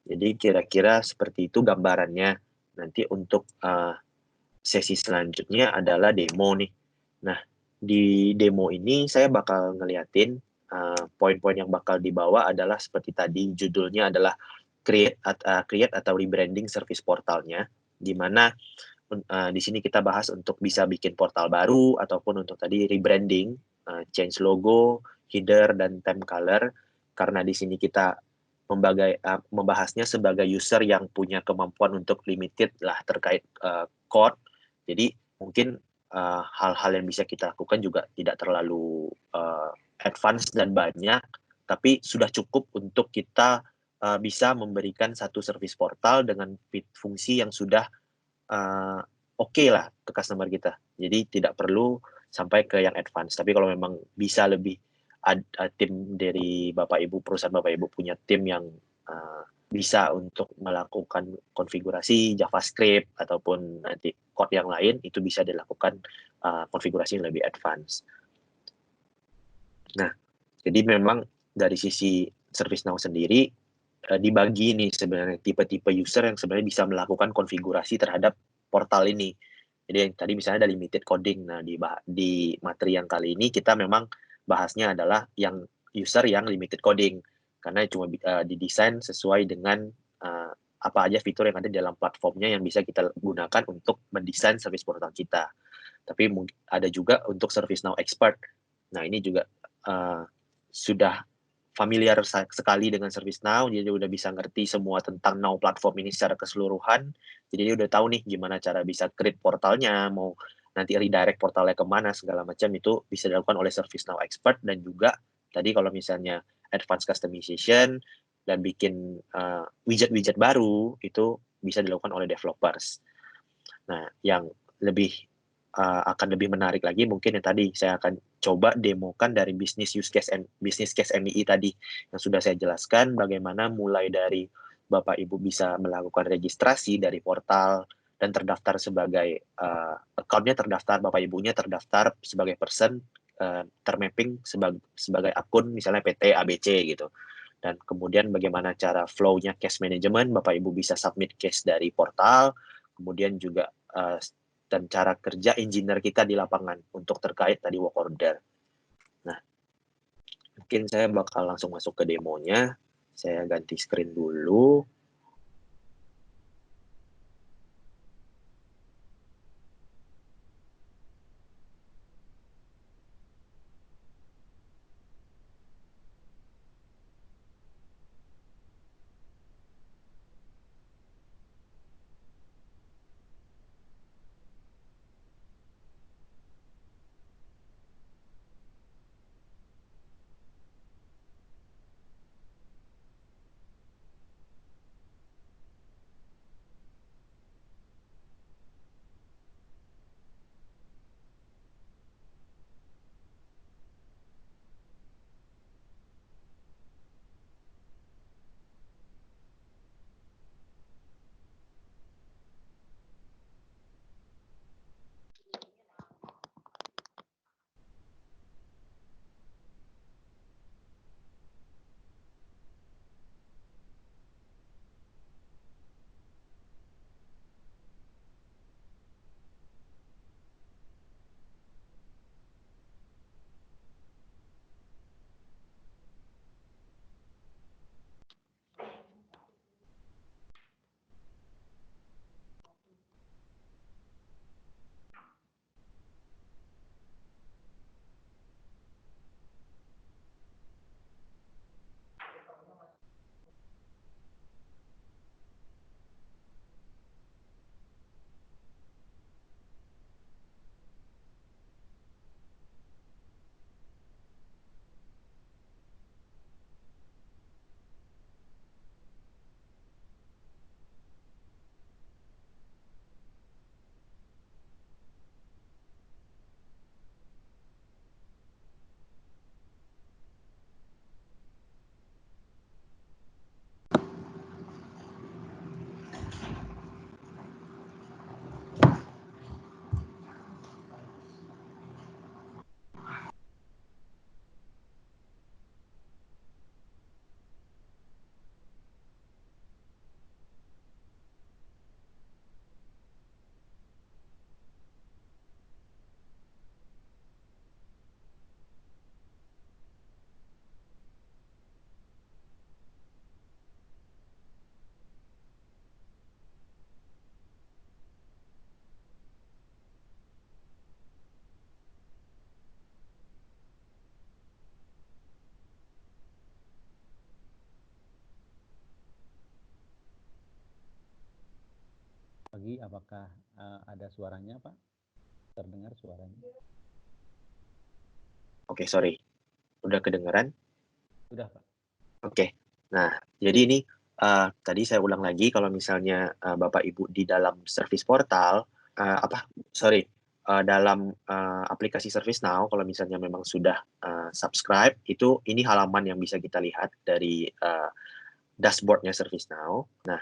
jadi kira-kira seperti itu gambarannya. Nanti untuk sesi selanjutnya adalah demo nih. Nah, di demo ini saya bakal ngeliatin poin-poin yang bakal dibawa adalah seperti tadi judulnya adalah create atau rebranding service portalnya, di mana di sini kita bahas untuk bisa bikin portal baru ataupun untuk tadi rebranding, change logo, header dan theme color, karena di sini kita membahasnya sebagai user yang punya kemampuan untuk limited lah terkait code. Jadi mungkin hal-hal yang bisa kita lakukan juga tidak terlalu advance dan banyak, tapi sudah cukup untuk kita bisa memberikan satu service portal dengan fungsi yang sudah oke lah ke customer kita. Jadi tidak perlu sampai ke yang advance. Tapi kalau memang bisa lebih tim dari Bapak Ibu, perusahaan Bapak Ibu punya tim yang bisa untuk melakukan konfigurasi JavaScript ataupun nanti code yang lain, itu bisa dilakukan konfigurasi yang lebih advance. Nah, jadi memang dari sisi ServiceNow sendiri dibagi nih sebenarnya tipe-tipe user yang sebenarnya bisa melakukan konfigurasi terhadap portal ini. Jadi yang tadi misalnya ada limited coding. Nah, di materi yang kali ini kita memang bahasnya adalah yang user yang limited coding karena cuma didesain sesuai dengan apa aja fitur yang ada di dalam platformnya yang bisa kita gunakan untuk mendesain service portal kita. Tapi ada juga untuk ServiceNow Expert. Nah, ini juga sudah familiar sekali dengan ServiceNow, jadi dia udah bisa ngerti semua tentang Now platform ini secara keseluruhan. Jadi dia udah tahu nih gimana cara bisa create portalnya, mau nanti redirect portalnya kemana, segala macam itu bisa dilakukan oleh ServiceNow Expert. Dan juga tadi kalau misalnya advanced customization dan bikin widget-widget baru, itu bisa dilakukan oleh developers. Nah, yang lebih akan lebih menarik lagi mungkin yang tadi saya akan coba demokan dari business case MII tadi yang sudah saya jelaskan bagaimana mulai dari Bapak Ibu bisa melakukan registrasi dari portal dan terdaftar sebagai account-nya terdaftar, Bapak Ibunya terdaftar sebagai person, termapping sebagai akun misalnya PT ABC gitu. Dan kemudian bagaimana cara flow-nya case management, Bapak Ibu bisa submit case dari portal, kemudian juga dan cara kerja engineer kita di lapangan untuk terkait tadi work order. Nah, mungkin saya bakal langsung masuk ke demonya. Saya ganti screen dulu. Pagi, apakah ada suaranya, Pak? Terdengar suaranya? Oke, sorry. Udah kedengeran? Sudah, Pak. Oke. Nah, jadi ini tadi saya ulang lagi kalau misalnya Bapak Ibu di dalam service portal dalam aplikasi ServiceNow kalau misalnya memang sudah subscribe itu ini halaman yang bisa kita lihat dari dashboardnya ServiceNow. Nah,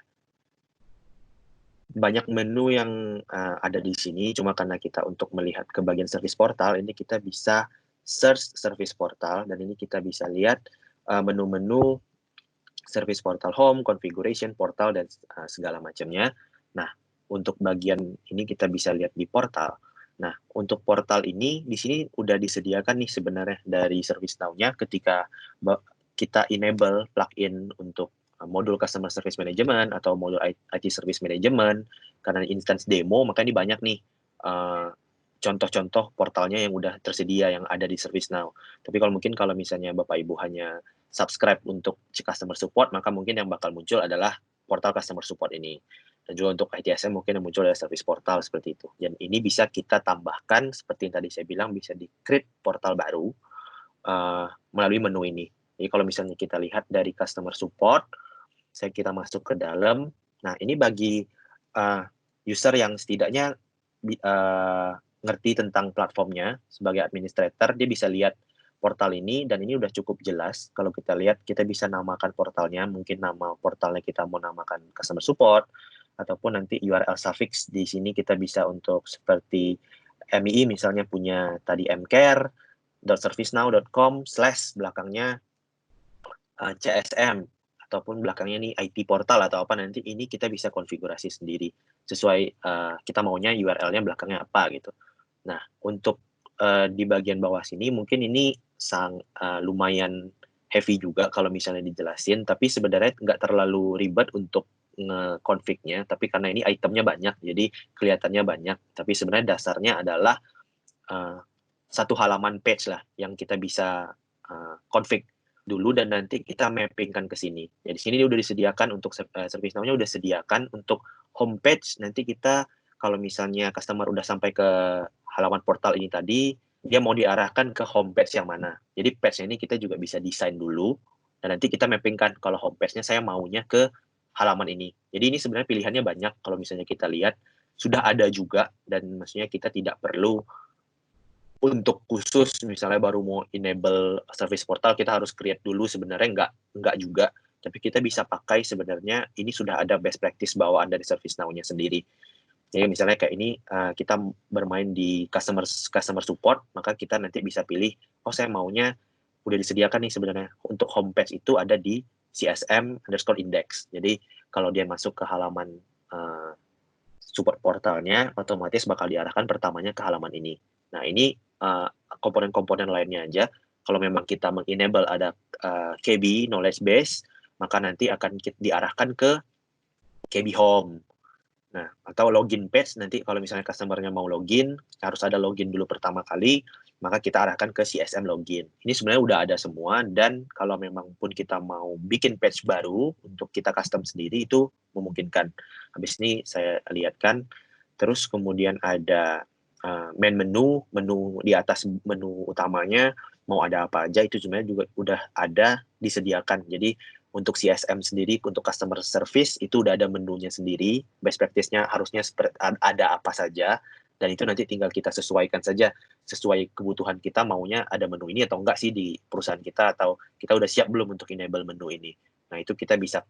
banyak menu yang ada di sini, cuma karena kita untuk melihat ke bagian service portal, ini kita bisa search service portal, dan ini kita bisa lihat menu-menu service portal home, configuration, portal, dan segala macamnya. Nah, untuk bagian ini kita bisa lihat di portal. Nah, untuk portal ini di sini udah disediakan nih sebenarnya dari ServiceNow-nya ketika kita enable plugin untuk modul Customer Service Management atau modul IT Service Management. Karena instance demo, maka ini banyak nih contoh-contoh portalnya yang udah tersedia yang ada di ServiceNow. Tapi kalau misalnya Bapak Ibu hanya subscribe untuk customer support, maka mungkin yang bakal muncul adalah portal customer support ini. Dan juga untuk ITSM mungkin yang muncul adalah service portal seperti itu. Dan ini bisa kita tambahkan, seperti yang tadi saya bilang, bisa di-create portal baru melalui menu ini. Jadi kalau misalnya kita lihat dari customer support, kita masuk ke dalam. Nah, ini bagi user yang setidaknya ngerti tentang platformnya sebagai administrator, dia bisa lihat portal ini, dan ini udah cukup jelas. Kalau kita lihat, kita bisa namakan portalnya, mungkin nama portalnya kita mau namakan customer support, ataupun nanti URL suffix di sini kita bisa untuk seperti MII misalnya punya tadi mcare.servicenow.com/ belakangnya CSM, ataupun belakangnya ini IT portal atau apa, nanti ini kita bisa konfigurasi sendiri sesuai kita maunya URL-nya belakangnya apa gitu. Nah, untuk di bagian bawah sini mungkin ini lumayan heavy juga kalau misalnya dijelasin, tapi sebenarnya nggak terlalu ribet untuk nge-config-nya, tapi karena ini itemnya banyak, jadi kelihatannya banyak, tapi sebenarnya dasarnya adalah satu halaman page lah yang kita bisa config dulu, dan nanti kita mappingkan ke sini. Jadi sini dia udah disediakan untuk ServiceNow-nya udah sediakan untuk homepage. Nanti kita kalau misalnya customer udah sampai ke halaman portal ini tadi, dia mau diarahkan ke homepage yang mana. Jadi page ini kita juga bisa desain dulu, dan nanti kita mappingkan kalau homepage-nya saya maunya ke halaman ini. Jadi ini sebenarnya pilihannya banyak. Kalau misalnya kita lihat sudah ada juga, dan maksudnya kita tidak perlu untuk khusus misalnya baru mau enable service portal kita harus create dulu, sebenarnya enggak juga, tapi kita bisa pakai sebenarnya ini sudah ada best practice bawaan dari ServiceNow-nya sendiri. Jadi misalnya kayak ini kita bermain di customer support, maka kita nanti bisa pilih, oh saya maunya udah disediakan nih sebenarnya untuk homepage itu ada di CSM_index. Jadi kalau dia masuk ke halaman support portalnya, otomatis bakal diarahkan pertamanya ke halaman ini. Nah, ini komponen-komponen lainnya aja. Kalau memang kita mengenable ada KB knowledge base, maka nanti akan diarahkan ke KB home. Nah, atau login page, nanti kalau misalnya customer-nya mau login, harus ada login dulu pertama kali, maka kita arahkan ke CSM login. Ini sebenarnya udah ada semua, dan kalau memang pun kita mau bikin page baru untuk kita custom sendiri, itu memungkinkan. Habis ini saya lihatkan. Terus kemudian ada main menu di atas menu utamanya, mau ada apa aja, itu sebenarnya juga udah ada disediakan. Jadi untuk CSM sendiri, untuk customer service, itu udah ada menunya sendiri, best practice-nya harusnya ada apa saja, dan itu nanti tinggal kita sesuaikan saja, sesuai kebutuhan kita maunya ada menu ini atau enggak sih di perusahaan kita, atau kita udah siap belum untuk enable menu ini. Nah, itu kita bisa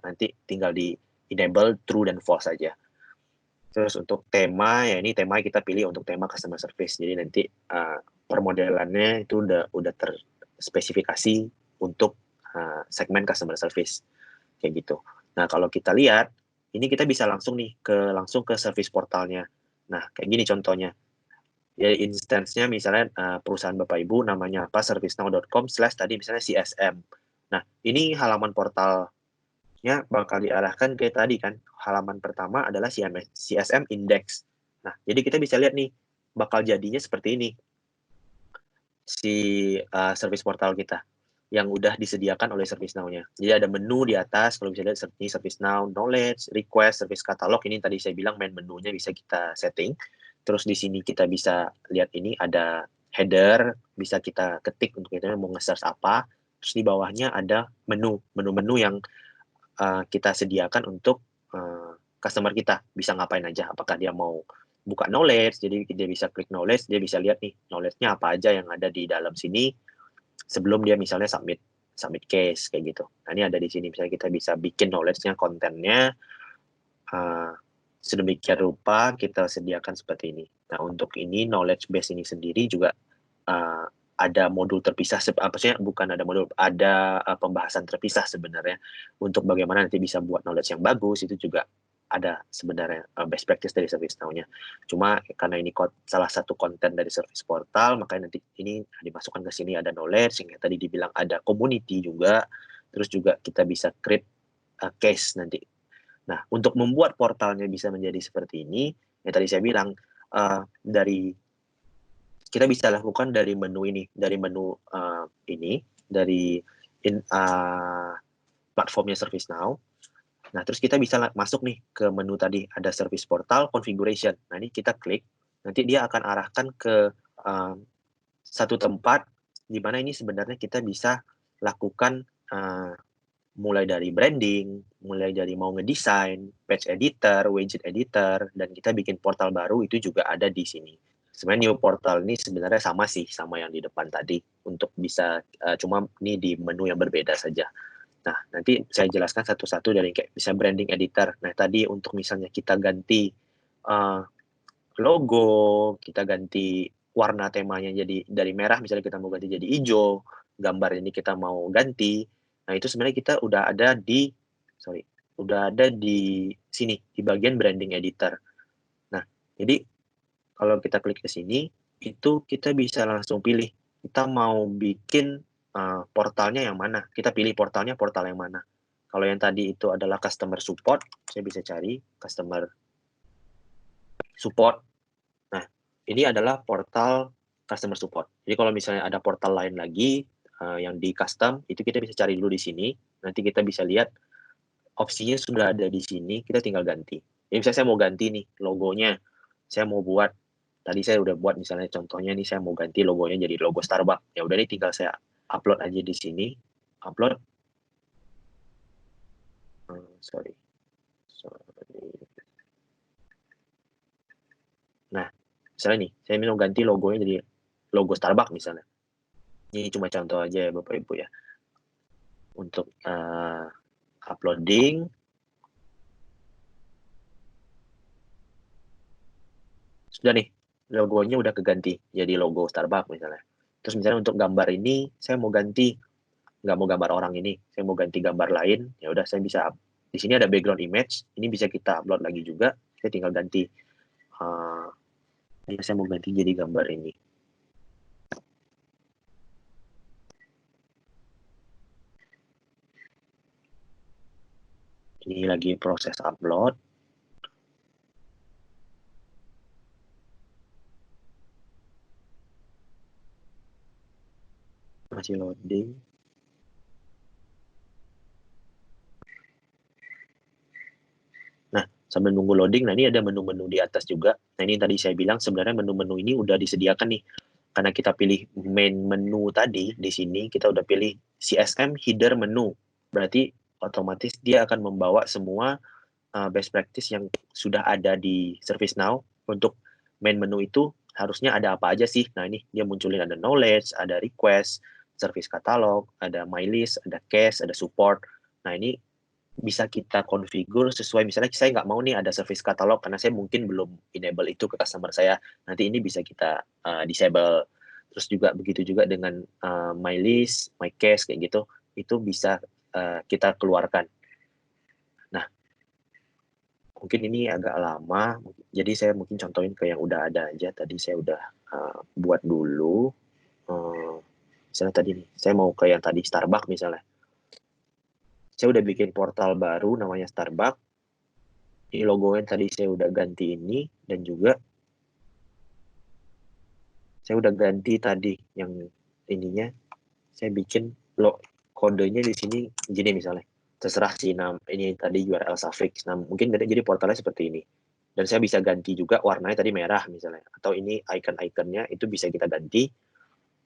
nanti tinggal di enable true dan false saja. Terus untuk tema, ya ini tema kita pilih untuk tema customer service, jadi nanti permodelannya itu udah terspesifikasi untuk segmen customer service kayak gitu. Nah, kalau kita lihat ini kita bisa langsung ke service portalnya. Nah, kayak gini contohnya. Ya, instance-nya misalnya perusahaan Bapak Ibu namanya apa, servicenow.com/ tadi misalnya CSM. Nah, ini halaman portalnya bakal diarahkan kayak tadi kan. Halaman pertama adalah CSM index. Nah, jadi kita bisa lihat nih bakal jadinya seperti ini. Si service portal kita yang udah disediakan oleh ServiceNow-nya. Jadi ada menu di atas, kalau bisa lihat seperti ServiceNow, knowledge, request, service catalog, ini tadi saya bilang main menunya bisa kita setting. Terus di sini kita bisa lihat ini ada header, bisa kita ketik untuk kita mau nge-search apa. Terus di bawahnya ada menu-menu yang kita sediakan untuk customer kita, bisa ngapain aja. Apakah dia mau buka knowledge, jadi dia bisa klik knowledge, dia bisa lihat nih knowledge-nya apa aja yang ada di dalam sini sebelum dia misalnya submit case kayak gitu. Nah, ini ada di sini, misalnya kita bisa bikin knowledge-nya, kontennya sedemikian rupa kita sediakan seperti ini. Nah, untuk ini knowledge base ini sendiri juga ada modul terpisah, maksudnya bukan ada modul, ada pembahasan terpisah sebenarnya untuk bagaimana nanti bisa buat knowledge yang bagus. Itu juga ada sebenarnya best practice dari ServiceNow-nya. Cuma karena ini salah satu konten dari service portal, makanya nanti ini dimasukkan ke sini, ada knowledge, yang tadi dibilang ada community juga, terus juga kita bisa create case nanti. Nah, untuk membuat portalnya bisa menjadi seperti ini, yang tadi saya bilang, dari kita bisa lakukan dari menu ini, dari menu ini, dari platformnya ServiceNow. Nah, terus kita bisa masuk nih ke menu tadi, ada Service Portal Configuration. Nah, ini kita klik, nanti dia akan arahkan ke satu tempat di mana ini sebenarnya kita bisa lakukan mulai dari branding, mulai dari mau ngedesain, page editor, widget editor, dan kita bikin portal baru, itu juga ada di sini. Sebenarnya new portal ini sebenarnya sama sih, sama yang di depan tadi, untuk bisa, cuma ini di menu yang berbeda saja. Nah, nanti saya jelaskan satu-satu dari kayak bisa branding editor. Nah, tadi untuk misalnya kita ganti logo, kita ganti warna temanya jadi dari merah, misalnya kita mau ganti jadi hijau, gambar ini kita mau ganti. Nah, itu sebenarnya kita udah ada di sini, di bagian branding editor. Nah, jadi kalau kita klik ke sini, itu kita bisa langsung pilih, kita mau bikin portalnya yang mana. Kita pilih portalnya portal yang mana. Kalau yang tadi itu adalah customer support, saya bisa cari customer support. Nah, ini adalah portal customer support. Jadi kalau misalnya ada portal lain lagi yang di custom, itu kita bisa cari dulu di sini. Nanti kita bisa lihat opsinya sudah ada di sini, kita tinggal ganti. Jadi misalnya saya mau ganti nih logonya, saya mau buat, tadi saya udah buat misalnya contohnya nih, saya mau ganti logonya jadi logo Starbucks. Ya udah nih, tinggal saya upload aja di sini, upload. Sorry. Nah, misalnya nih, saya mau ganti logonya jadi logo Starbucks misalnya. Ini cuma contoh aja ya Bapak Ibu ya. Untuk uploading. Sudah nih, logonya udah keganti jadi logo Starbucks misalnya. Terus misalnya untuk gambar ini, saya mau ganti, nggak mau gambar orang ini, saya mau ganti gambar lain, ya udah saya bisa, di sini ada background image, ini bisa kita upload lagi juga, saya tinggal ganti, ini saya mau ganti jadi gambar ini. Ini lagi proses upload. Masih loading. Nah, sambil nunggu loading, nah ini ada menu-menu di atas juga. Nah, ini tadi saya bilang sebenarnya menu-menu ini udah disediakan nih. Karena kita pilih main menu tadi, di sini kita udah pilih CSM header menu. Berarti otomatis dia akan membawa semua best practice yang sudah ada di ServiceNow. Untuk main menu itu harusnya ada apa aja sih. Nah, ini dia munculin ada knowledge, ada request, service catalog, ada my list, ada case, ada support. Nah, ini bisa kita configure sesuai, misalnya saya nggak mau nih ada service catalog karena saya mungkin belum enable itu ke customer saya, nanti ini bisa kita disable. Terus juga begitu juga dengan my list, my case kayak gitu, itu bisa kita keluarkan. Nah, mungkin ini agak lama, jadi saya mungkin contohin ke yang udah ada aja. Tadi saya udah buat dulu, misalnya tadi nih, saya mau ke yang tadi Starbucks misalnya. Saya udah bikin portal baru namanya Starbucks. Ini logonya tadi saya udah ganti ini, dan juga saya udah ganti tadi yang ininya. Saya bikin kodenya di sini gini misalnya. Terserah sih, ini tadi URL suffix. Nah, mungkin jadi portalnya seperti ini. Dan saya bisa ganti juga warnanya tadi merah misalnya. Atau ini icon-iconnya itu bisa kita ganti.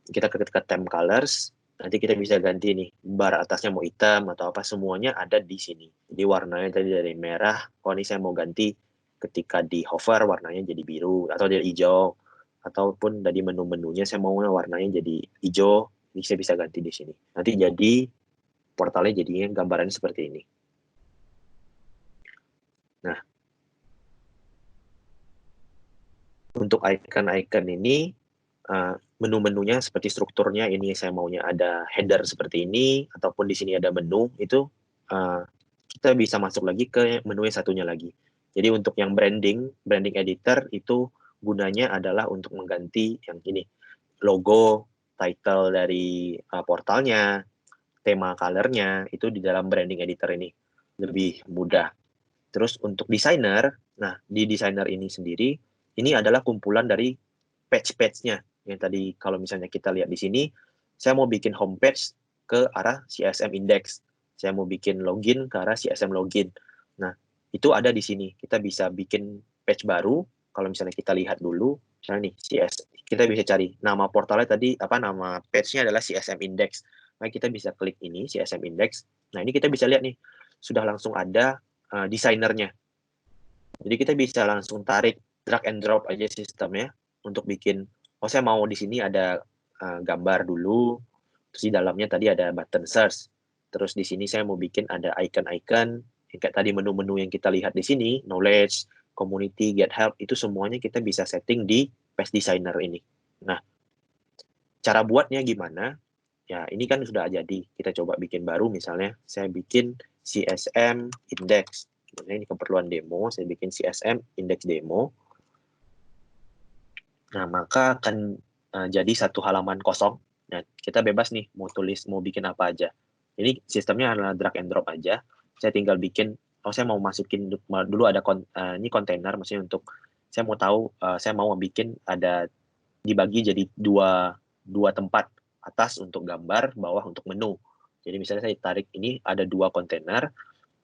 Kita ke theme colors. Nanti kita bisa ganti nih, bar atasnya mau hitam atau apa, semuanya ada di sini. Jadi warnanya tadi dari merah, oh ini saya mau ganti ketika di hover warnanya jadi biru atau jadi hijau, ataupun dari menu-menunya saya mau warnanya jadi hijau, ini saya bisa ganti di sini. Nanti jadi portalnya jadinya gambarannya seperti ini. Nah, untuk icon-icon ini menu-menunya seperti strukturnya ini saya maunya ada header seperti ini, ataupun di sini ada menu, itu kita bisa masuk lagi ke menu yang satunya lagi. Jadi untuk yang branding editor itu gunanya adalah untuk mengganti yang ini, logo, title dari portalnya, tema color-nya, itu di dalam branding editor ini lebih mudah. Terus untuk designer, nah di designer ini sendiri, ini adalah kumpulan dari page-nya. Yang tadi kalau misalnya kita lihat di sini, saya mau bikin homepage ke arah CSM index. Saya mau bikin login ke arah CSM login. Nah, itu ada di sini. Kita bisa bikin page baru. Kalau misalnya kita lihat dulu, misalnya nih kita bisa cari nama portalnya tadi, nama page-nya adalah CSM index. Nah, kita bisa klik ini CSM index. Nah, ini kita bisa lihat nih, sudah langsung ada desainernya. Jadi kita bisa langsung tarik drag and drop aja sistemnya untuk bikin, saya mau di sini ada gambar dulu, terus di dalamnya tadi ada button search, terus di sini saya mau bikin ada icon-icon, kayak tadi menu-menu yang kita lihat di sini, knowledge, community, get help, itu semuanya kita bisa setting di page designer ini. Nah, cara buatnya gimana? Ya, ini kan sudah jadi, kita coba bikin baru, misalnya saya bikin CSM index. Ini keperluan demo, saya bikin CSM index demo. Nah, maka akan jadi satu halaman kosong. Nah, kita bebas nih, mau tulis, mau bikin apa aja. Ini sistemnya adalah drag and drop aja. Saya tinggal bikin, saya mau masukin dulu ada ini kontainer, maksudnya untuk, saya mau tahu, saya mau bikin ada dibagi jadi dua tempat, atas untuk gambar, bawah untuk menu. Jadi misalnya saya tarik ini ada 2 kontainer,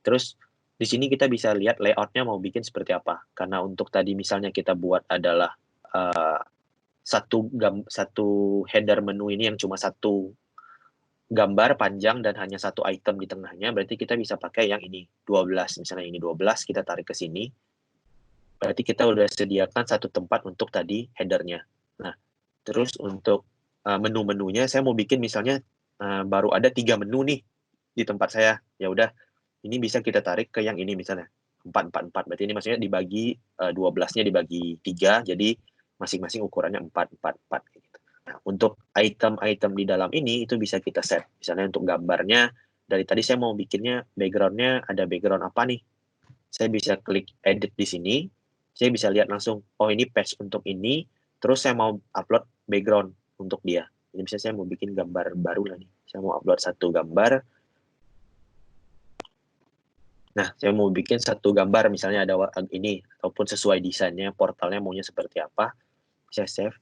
terus di sini kita bisa lihat layoutnya mau bikin seperti apa. Karena untuk tadi misalnya kita buat adalah satu header menu ini yang cuma satu gambar panjang dan hanya satu item di tengahnya, berarti kita bisa pakai yang ini 12. Misalnya ini 12, kita tarik ke sini. Berarti kita udah sediakan satu tempat untuk tadi headernya. Nah, terus untuk menu-menunya saya mau bikin misalnya baru ada 3 menu nih di tempat saya. Ya udah, ini bisa kita tarik ke yang ini misalnya 4. Berarti ini maksudnya dibagi 12-nya dibagi 3, jadi masing-masing ukurannya 4 gitu. Nah, untuk item-item di dalam ini itu bisa kita set. Misalnya untuk gambarnya, dari tadi saya mau bikinnya background-nya ada background apa nih. Saya bisa klik edit di sini. Saya bisa lihat langsung, oh ini page untuk ini, terus saya mau upload background untuk dia. Jadi misalnya saya mau bikin gambar baru lah nih. Saya mau upload satu gambar. Nah, saya mau bikin satu gambar, misalnya ada ini, ataupun sesuai desainnya, portalnya maunya seperti apa. Saya save.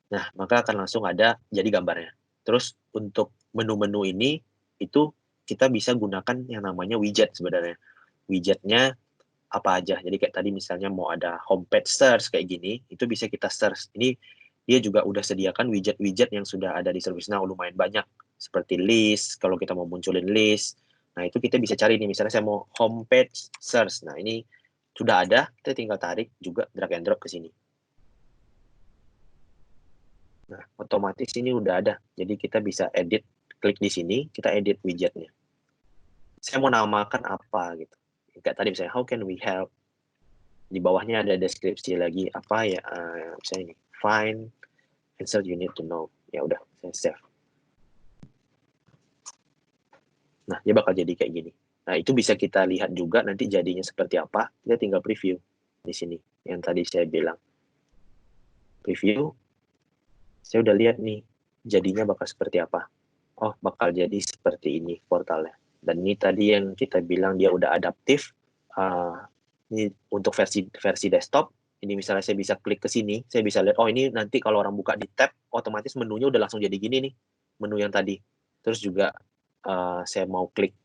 Nah, maka akan langsung ada jadi gambarnya. Terus untuk menu-menu ini, itu kita bisa gunakan yang namanya widget sebenarnya. Widgetnya apa aja. Jadi kayak tadi misalnya mau ada homepage search kayak gini, itu bisa kita search. Ini dia juga udah sediakan widget-widget yang sudah ada di ServiceNow lumayan banyak. Seperti list, kalau kita mau munculin list. Nah, itu kita bisa cari nih, misalnya saya mau homepage search. Nah, ini sudah ada, kita tinggal tarik juga drag and drop ke sini. Nah, otomatis ini udah ada. Jadi kita bisa edit, klik di sini, kita edit widgetnya. Saya mau namakan apa gitu. Kayak tadi misalnya, how can we help? Di bawahnya ada deskripsi lagi apa ya, misalnya ini, find answer you need to know. Ya udah, saya save. Nah, dia bakal jadi kayak gini. Nah, itu bisa kita lihat juga nanti jadinya seperti apa. Kita tinggal preview di sini. Yang tadi saya bilang. Preview. Saya udah lihat nih, jadinya bakal seperti apa. Oh, bakal jadi seperti ini portalnya. Dan ini tadi yang kita bilang dia udah adaptif. Ini untuk versi desktop. Ini misalnya saya bisa klik ke sini, saya bisa lihat, oh ini nanti kalau orang buka di tab, otomatis menunya udah langsung jadi gini nih, menu yang tadi. Terus juga saya mau klik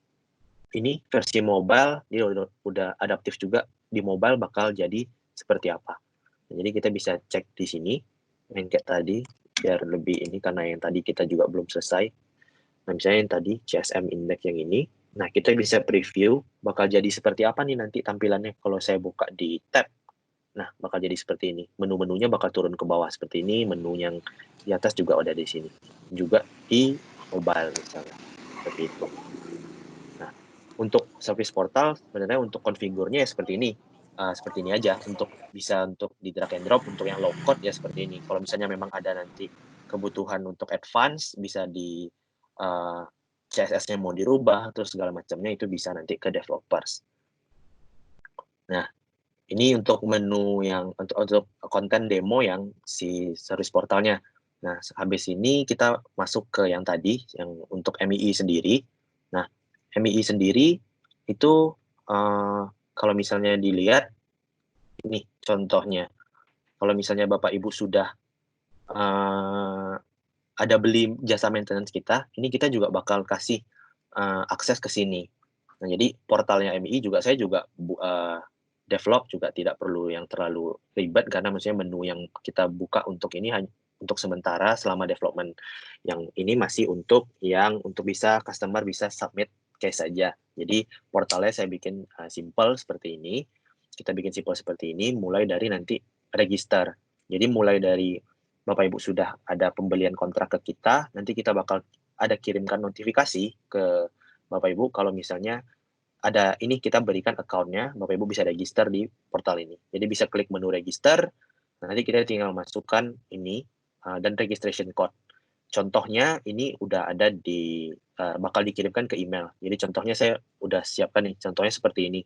ini versi mobile, dia udah adaptif juga di mobile bakal jadi seperti apa. Nah, jadi kita bisa cek di sini, yang kayak tadi, biar lebih ini karena yang tadi kita juga belum selesai. Nah, misalnya yang tadi CSM index yang ini, nah kita bisa preview bakal jadi seperti apa nih nanti tampilannya kalau saya buka di tab. Nah, bakal jadi seperti ini. Menu-menunya bakal turun ke bawah seperti ini, menu yang di atas juga ada di sini. Juga di mobile misalnya. Seperti itu. Nah, untuk service portal sebenarnya untuk konfigurnya ya seperti ini. seperti ini aja untuk di drag and drop. Untuk yang low code ya seperti ini. Kalau misalnya memang ada nanti kebutuhan untuk advance, bisa di CSS-nya mau dirubah, terus segala macamnya itu bisa nanti ke developers. Nah, ini untuk menu yang untuk konten demo yang si service portalnya. Nah, habis ini kita masuk ke yang tadi, yang untuk MII sendiri. Nah, MII sendiri itu kalau misalnya dilihat, ini contohnya. Kalau misalnya Bapak Ibu sudah ada beli jasa maintenance kita, ini kita juga bakal kasih akses ke sini. Nah, jadi portalnya MII juga saya juga develop juga tidak perlu yang terlalu ribet, karena maksudnya menu yang kita buka untuk ini hanya untuk sementara selama development. Yang ini masih untuk bisa customer bisa submit case saja. Jadi portalnya saya bikin simple seperti ini. Kita bikin simple seperti ini mulai dari nanti register. Jadi mulai dari Bapak Ibu sudah ada pembelian kontrak ke kita, nanti kita bakal ada kirimkan notifikasi ke Bapak Ibu kalau misalnya ada ini, kita berikan account-nya, Bapak Ibu bisa register di portal ini. Jadi bisa klik menu register, nanti kita tinggal masukkan ini dan registration code. Contohnya ini udah ada bakal dikirimkan ke email. Jadi contohnya saya udah siapkan nih, contohnya seperti ini.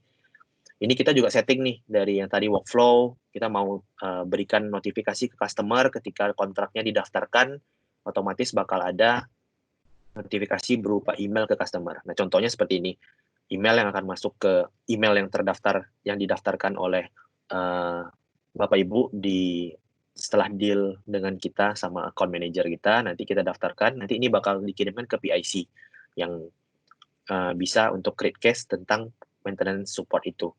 Ini kita juga setting nih dari yang tadi workflow, kita mau berikan notifikasi ke customer ketika kontraknya didaftarkan, otomatis bakal ada notifikasi berupa email ke customer. Nah, contohnya seperti ini. Email yang akan masuk ke email yang didaftarkan oleh Bapak Ibu setelah deal dengan kita sama account manager kita, nanti kita daftarkan, nanti ini bakal dikirimkan ke PIC yang bisa untuk create case tentang maintenance support itu.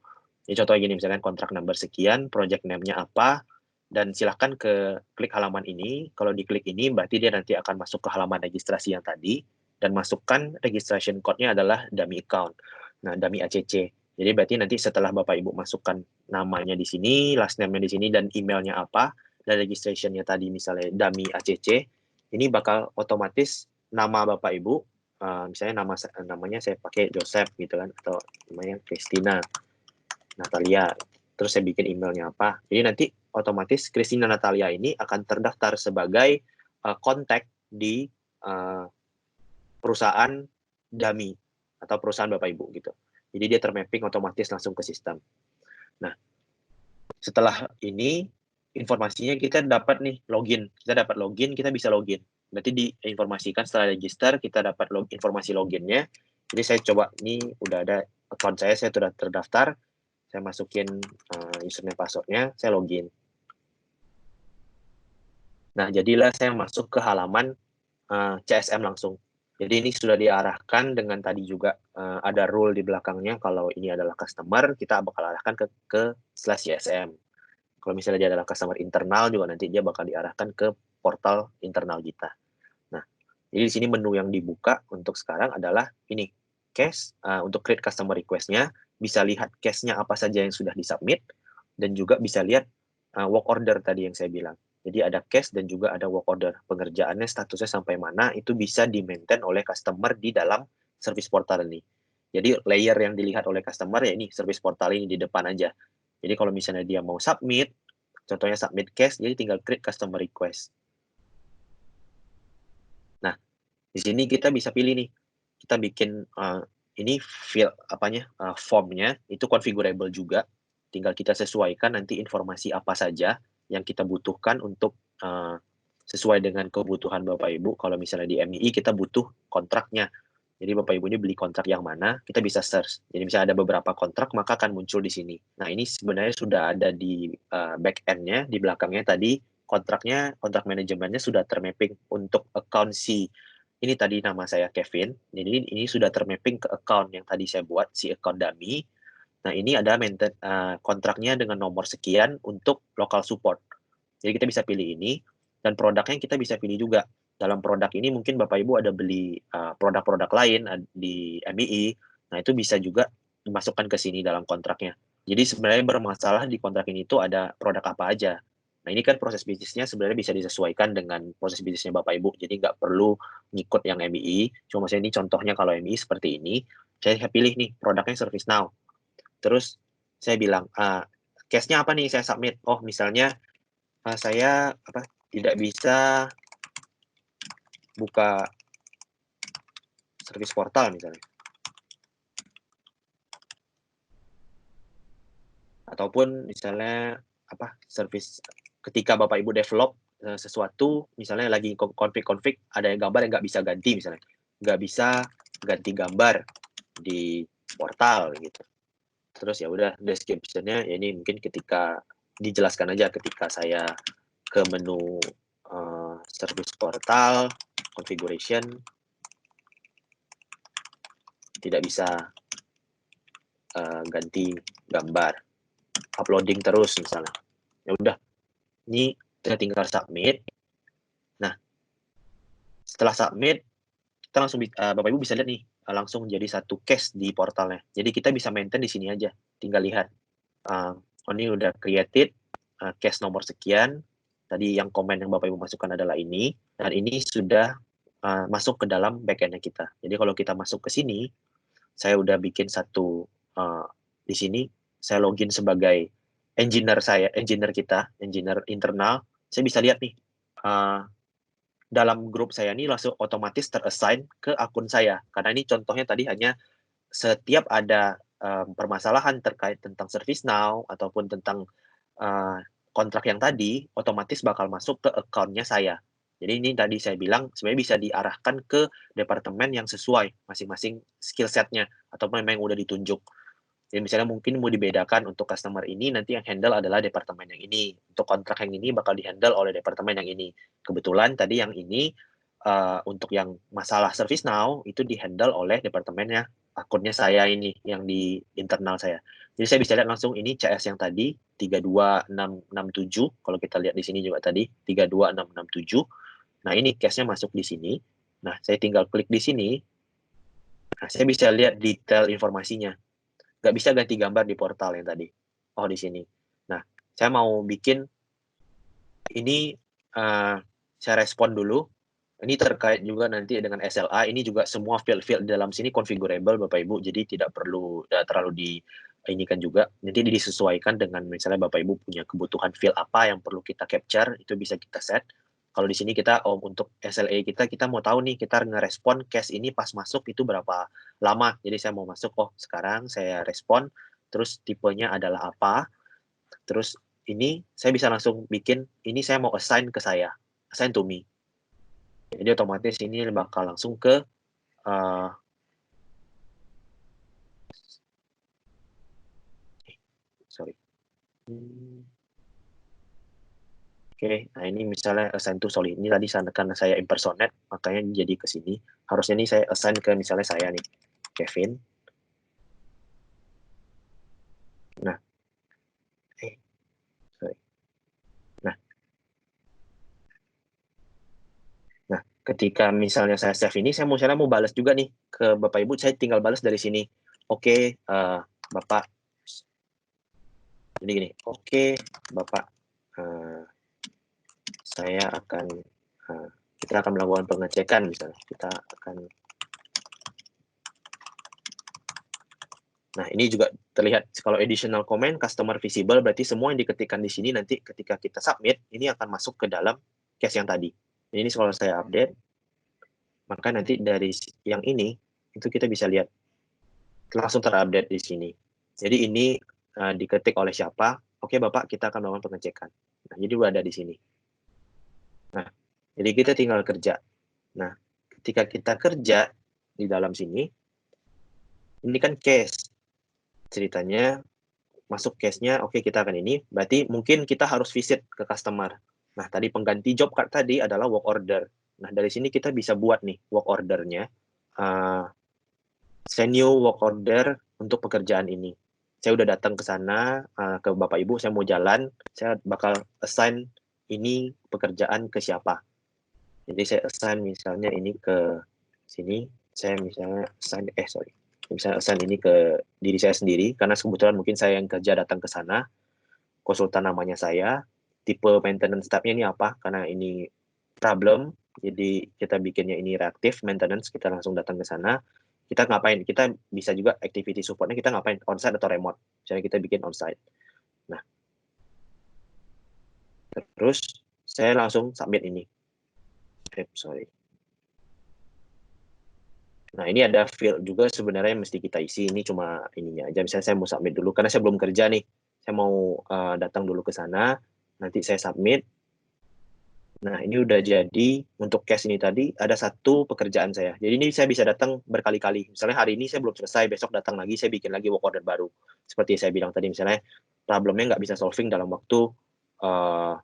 Jadi contohnya gini, misalkan kontrak number sekian, project name-nya apa, dan silahkan klik halaman ini. Kalau diklik ini, berarti dia nanti akan masuk ke halaman registrasi yang tadi, dan masukkan registration code-nya adalah dummy account. Nah, dummy ACC. Jadi berarti nanti setelah Bapak Ibu masukkan namanya di sini, last name-nya di sini, dan emailnya apa, dan registration-nya tadi misalnya dummy ACC, ini bakal otomatis nama Bapak Ibu, misalnya namanya saya pakai Joseph gitu kan, atau namanya Christina Natalia, terus saya bikin emailnya apa. Jadi nanti otomatis Christina Natalia ini akan terdaftar sebagai kontak di perusahaan dummy atau perusahaan Bapak Ibu gitu. Jadi dia termapping otomatis langsung ke sistem. Nah, setelah ini informasinya kita dapat nih login. Kita dapat login, kita bisa login. Berarti diinformasikan setelah register kita dapat informasi loginnya. Jadi saya coba, ini udah ada account saya sudah terdaftar. Saya masukin username passwordnya, saya login. Nah, jadilah saya masuk ke halaman CSM langsung. Jadi ini sudah diarahkan dengan tadi juga ada rule di belakangnya. Kalau ini adalah customer, kita bakal arahkan ke /CSM. Kalau misalnya dia adalah customer internal juga nanti dia bakal diarahkan ke portal internal kita. Nah, jadi di sini menu yang dibuka untuk sekarang adalah ini, case, untuk create customer request-nya, bisa lihat case-nya apa saja yang sudah disubmit, dan juga bisa lihat work order tadi yang saya bilang. Jadi ada case dan juga ada work order. Pengerjaannya statusnya sampai mana, itu bisa di-maintain oleh customer di dalam service portal ini. Jadi layer yang dilihat oleh customer ya ini, service portal ini di depan aja. Jadi kalau misalnya dia mau submit, contohnya submit case, jadi tinggal create customer request. Nah, di sini kita bisa pilih nih, kita bikin ini field formnya itu configurable juga, tinggal kita sesuaikan nanti informasi apa saja yang kita butuhkan untuk sesuai dengan kebutuhan Bapak Ibu. Kalau misalnya di MII kita butuh kontraknya, jadi Bapak Ibu ini beli kontrak yang mana, kita bisa search. Jadi misalnya ada beberapa kontrak, maka akan muncul di sini. Nah, ini sebenarnya sudah ada di back end-nya, di belakangnya tadi kontraknya, kontrak manajemennya sudah termapping untuk account si ini tadi nama saya Kevin. Jadi ini sudah termapping ke account yang tadi saya buat, si account dummy. Nah, ini ada kontraknya dengan nomor sekian untuk local support. Jadi kita bisa pilih ini, dan produknya kita bisa pilih juga. Dalam produk ini mungkin Bapak Ibu ada beli produk-produk lain di MII, nah itu bisa juga dimasukkan ke sini dalam kontraknya. Jadi sebenarnya bermasalah di kontrak ini itu ada produk apa aja. Nah, ini kan proses bisnisnya sebenarnya bisa disesuaikan dengan proses bisnisnya Bapak Ibu, jadi nggak perlu ngikut yang MII. Cuma maksudnya ini contohnya kalau MII seperti ini, saya pilih nih produknya ServiceNow. Terus saya bilang, case-nya apa nih saya submit? Oh, misalnya saya tidak bisa buka service portal misalnya. Ataupun misalnya service ketika Bapak Ibu develop sesuatu, misalnya lagi config ada gambar yang nggak bisa ganti misalnya, nggak bisa ganti gambar di portal gitu. Terus ya udah description-nya ya ini mungkin ketika dijelaskan aja ketika saya ke menu service portal configuration tidak bisa ganti gambar, uploading terus misalnya. Ya udah, ini kita tinggal submit. Nah, setelah submit kita langsung Bapak Ibu bisa lihat nih langsung jadi satu case di portalnya. Jadi kita bisa maintain di sini aja, tinggal lihat. Ini udah created case nomor sekian. Tadi yang komen yang Bapak Ibu masukkan adalah ini, dan ini sudah masuk ke dalam backend-nya kita. Jadi kalau kita masuk ke sini, saya udah bikin satu di sini, saya login sebagai engineer kita, engineer internal. Saya bisa lihat nih, dalam grup saya ini langsung otomatis terassign ke akun saya. Karena ini contohnya tadi hanya setiap ada permasalahan terkait tentang ServiceNow ataupun tentang kontrak yang tadi, otomatis bakal masuk ke account-nya saya. Jadi ini tadi saya bilang sebenarnya bisa diarahkan ke departemen yang sesuai masing-masing skill set-nya ataupun memang yang udah ditunjuk. Jadi misalnya mungkin mau dibedakan untuk customer ini nanti yang handle adalah departemen yang ini. Untuk kontrak yang ini bakal dihandle oleh departemen yang ini. Kebetulan tadi yang ini untuk yang masalah ServiceNow itu dihandle oleh departemennya akunnya saya ini yang di internal saya. Jadi saya bisa lihat langsung ini CS yang tadi 32667 kalau kita lihat di sini juga tadi 32667. Nah, ini case-nya masuk di sini. Nah, saya tinggal klik di sini. Nah, saya bisa lihat detail informasinya. Nggak bisa ganti gambar di portal yang tadi. Oh, di sini. Nah, saya mau bikin ini, saya respon dulu. Ini terkait juga nanti dengan SLA. Ini juga semua field-field dalam sini configurable, Bapak Ibu. Jadi tidak perlu terlalu diinikan juga. Nanti disesuaikan dengan misalnya Bapak Ibu punya kebutuhan field apa yang perlu kita capture, itu bisa kita set. Kalau di sini kita untuk SLA kita mau tahu nih kita ngerespon case ini pas masuk itu berapa lama. Jadi saya mau masuk, oh sekarang saya respon, terus tipenya adalah apa. Terus ini saya bisa langsung bikin, ini saya mau assign ke saya, assign to me. Jadi otomatis ini bakal langsung ke Oke, nah ini misalnya assign to Solid. Ini tadi karena saya impersonate, makanya jadi ke sini. Harusnya ini saya assign ke misalnya saya nih, Kevin. Nah, Nah, ketika misalnya saya save ini, saya misalnya mau balas juga nih ke Bapak Ibu, saya tinggal balas dari sini. Oke, Bapak. Jadi gini, oke, Bapak. Saya akan kita akan melakukan pengecekan misalnya. Nah, ini juga terlihat kalau additional comment customer visible berarti semua yang diketikkan di sini nanti ketika kita submit ini akan masuk ke dalam case yang tadi. Ini kalau saya update maka nanti dari yang ini itu kita bisa lihat langsung terupdate di sini. Jadi ini diketik oleh siapa? Oke, Bapak, kita akan melakukan pengecekan. Nah, jadi udah ada di sini. Nah, jadi kita tinggal kerja. Nah, ketika kita kerja di dalam sini, ini kan case. Ceritanya masuk case-nya, oke kita akan ini, berarti mungkin kita harus visit ke customer. Nah, tadi pengganti job card tadi adalah work order. Nah, dari sini kita bisa buat nih work order-nya. Send new work order untuk pekerjaan ini. Saya udah datang ke sana, ke Bapak Ibu, saya mau jalan, saya bakal assign ini pekerjaan ke siapa. Jadi saya assign misalnya ini ke sini, saya misalnya assign ini ke diri saya sendiri, karena kebetulan mungkin saya yang kerja datang ke sana, konsultan namanya saya, tipe maintenance tab-nya ini apa, karena ini problem, jadi kita bikinnya ini reactive maintenance, kita langsung datang ke sana, kita ngapain, kita bisa juga activity support-nya kita ngapain, onsite atau remote, misalnya kita bikin onsite. Nah, Terus saya langsung submit ini. Sorry. Nah, ini ada field juga sebenarnya yang mesti kita isi. Ini cuma ininya aja. Misalnya saya mau submit dulu, karena saya belum kerja nih. Saya mau datang dulu ke sana, nanti saya submit. Nah, ini udah jadi untuk case ini tadi, ada satu pekerjaan saya. Jadi ini saya bisa datang berkali-kali. Misalnya hari ini saya belum selesai, besok datang lagi, saya bikin lagi work order baru. Seperti saya bilang tadi, misalnya problemnya nggak bisa solving dalam waktu 1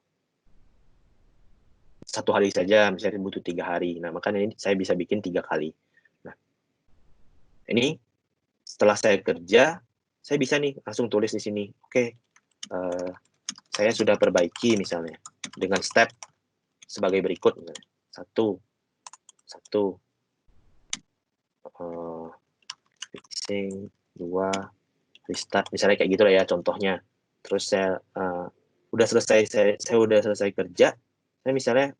hari saja, misalnya butuh 3 hari. Nah, makanya ini saya bisa bikin 3 kali. Nah, ini setelah saya kerja, saya bisa nih langsung tulis di sini. Oke, saya sudah perbaiki misalnya dengan step sebagai berikut. Misalnya. Satu, fixing, 2, restart. Misalnya kayak gitu lah ya contohnya. Terus saya udah selesai, saya udah selesai kerja. Saya misalnya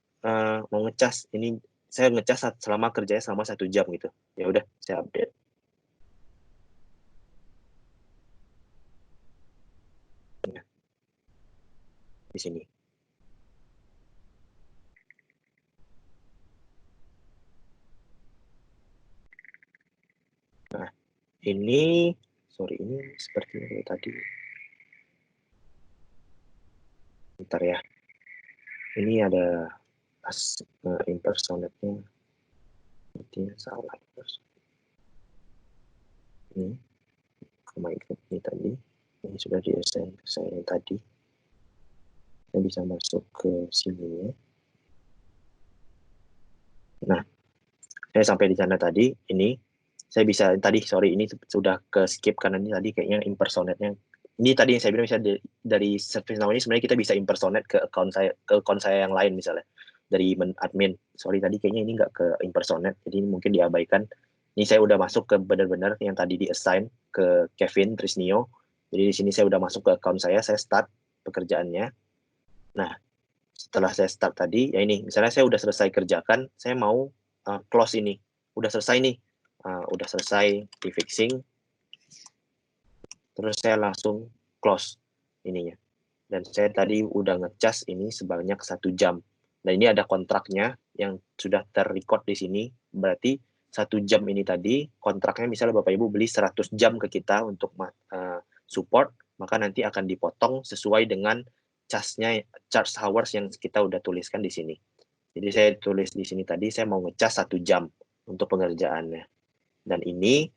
mau ngecas, ini saya ngecas selama kerjanya selama 1 jam gitu. Ya udah, saya update. Di sini. Nah, ini sorry, ini seperti tadi. Bentar ya. Ini ada impersonate-nya. Ini salah. Ini ini tadi. Ini sudah di-assign ke saya tadi. Saya bisa masuk ke sini ya. Nah, saya sampai di sana tadi. Ini saya bisa tadi, sorry, ini sudah ke skip karena ini tadi kayaknya impersonate-nya. Ini tadi yang saya bilang, bisa dari ServiceNow ini sebenarnya kita bisa impersonate ke account saya yang lain misalnya dari admin. Sorry, tadi kayaknya ini nggak ke impersonate, jadi ini mungkin diabaikan. Ini saya udah masuk ke benar-benar yang tadi di-assign ke Kevin Trisnio. Jadi di sini saya udah masuk ke account saya start pekerjaannya. Nah, setelah saya start tadi, ya ini, misalnya saya udah selesai kerjakan, saya mau close ini. Udah selesai nih, udah selesai di fixing, terus saya langsung close ininya. Dan saya tadi udah ngecas ini sebanyak 1 jam. Dan ini ada kontraknya yang sudah terrecord di sini. Berarti 1 jam ini tadi kontraknya, misalnya Bapak Ibu beli 100 jam ke kita untuk support, maka nanti akan dipotong sesuai dengan charge hours yang kita udah tuliskan di sini. Jadi saya tulis di sini tadi saya mau ngecas 1 jam untuk pengerjaannya. Dan ini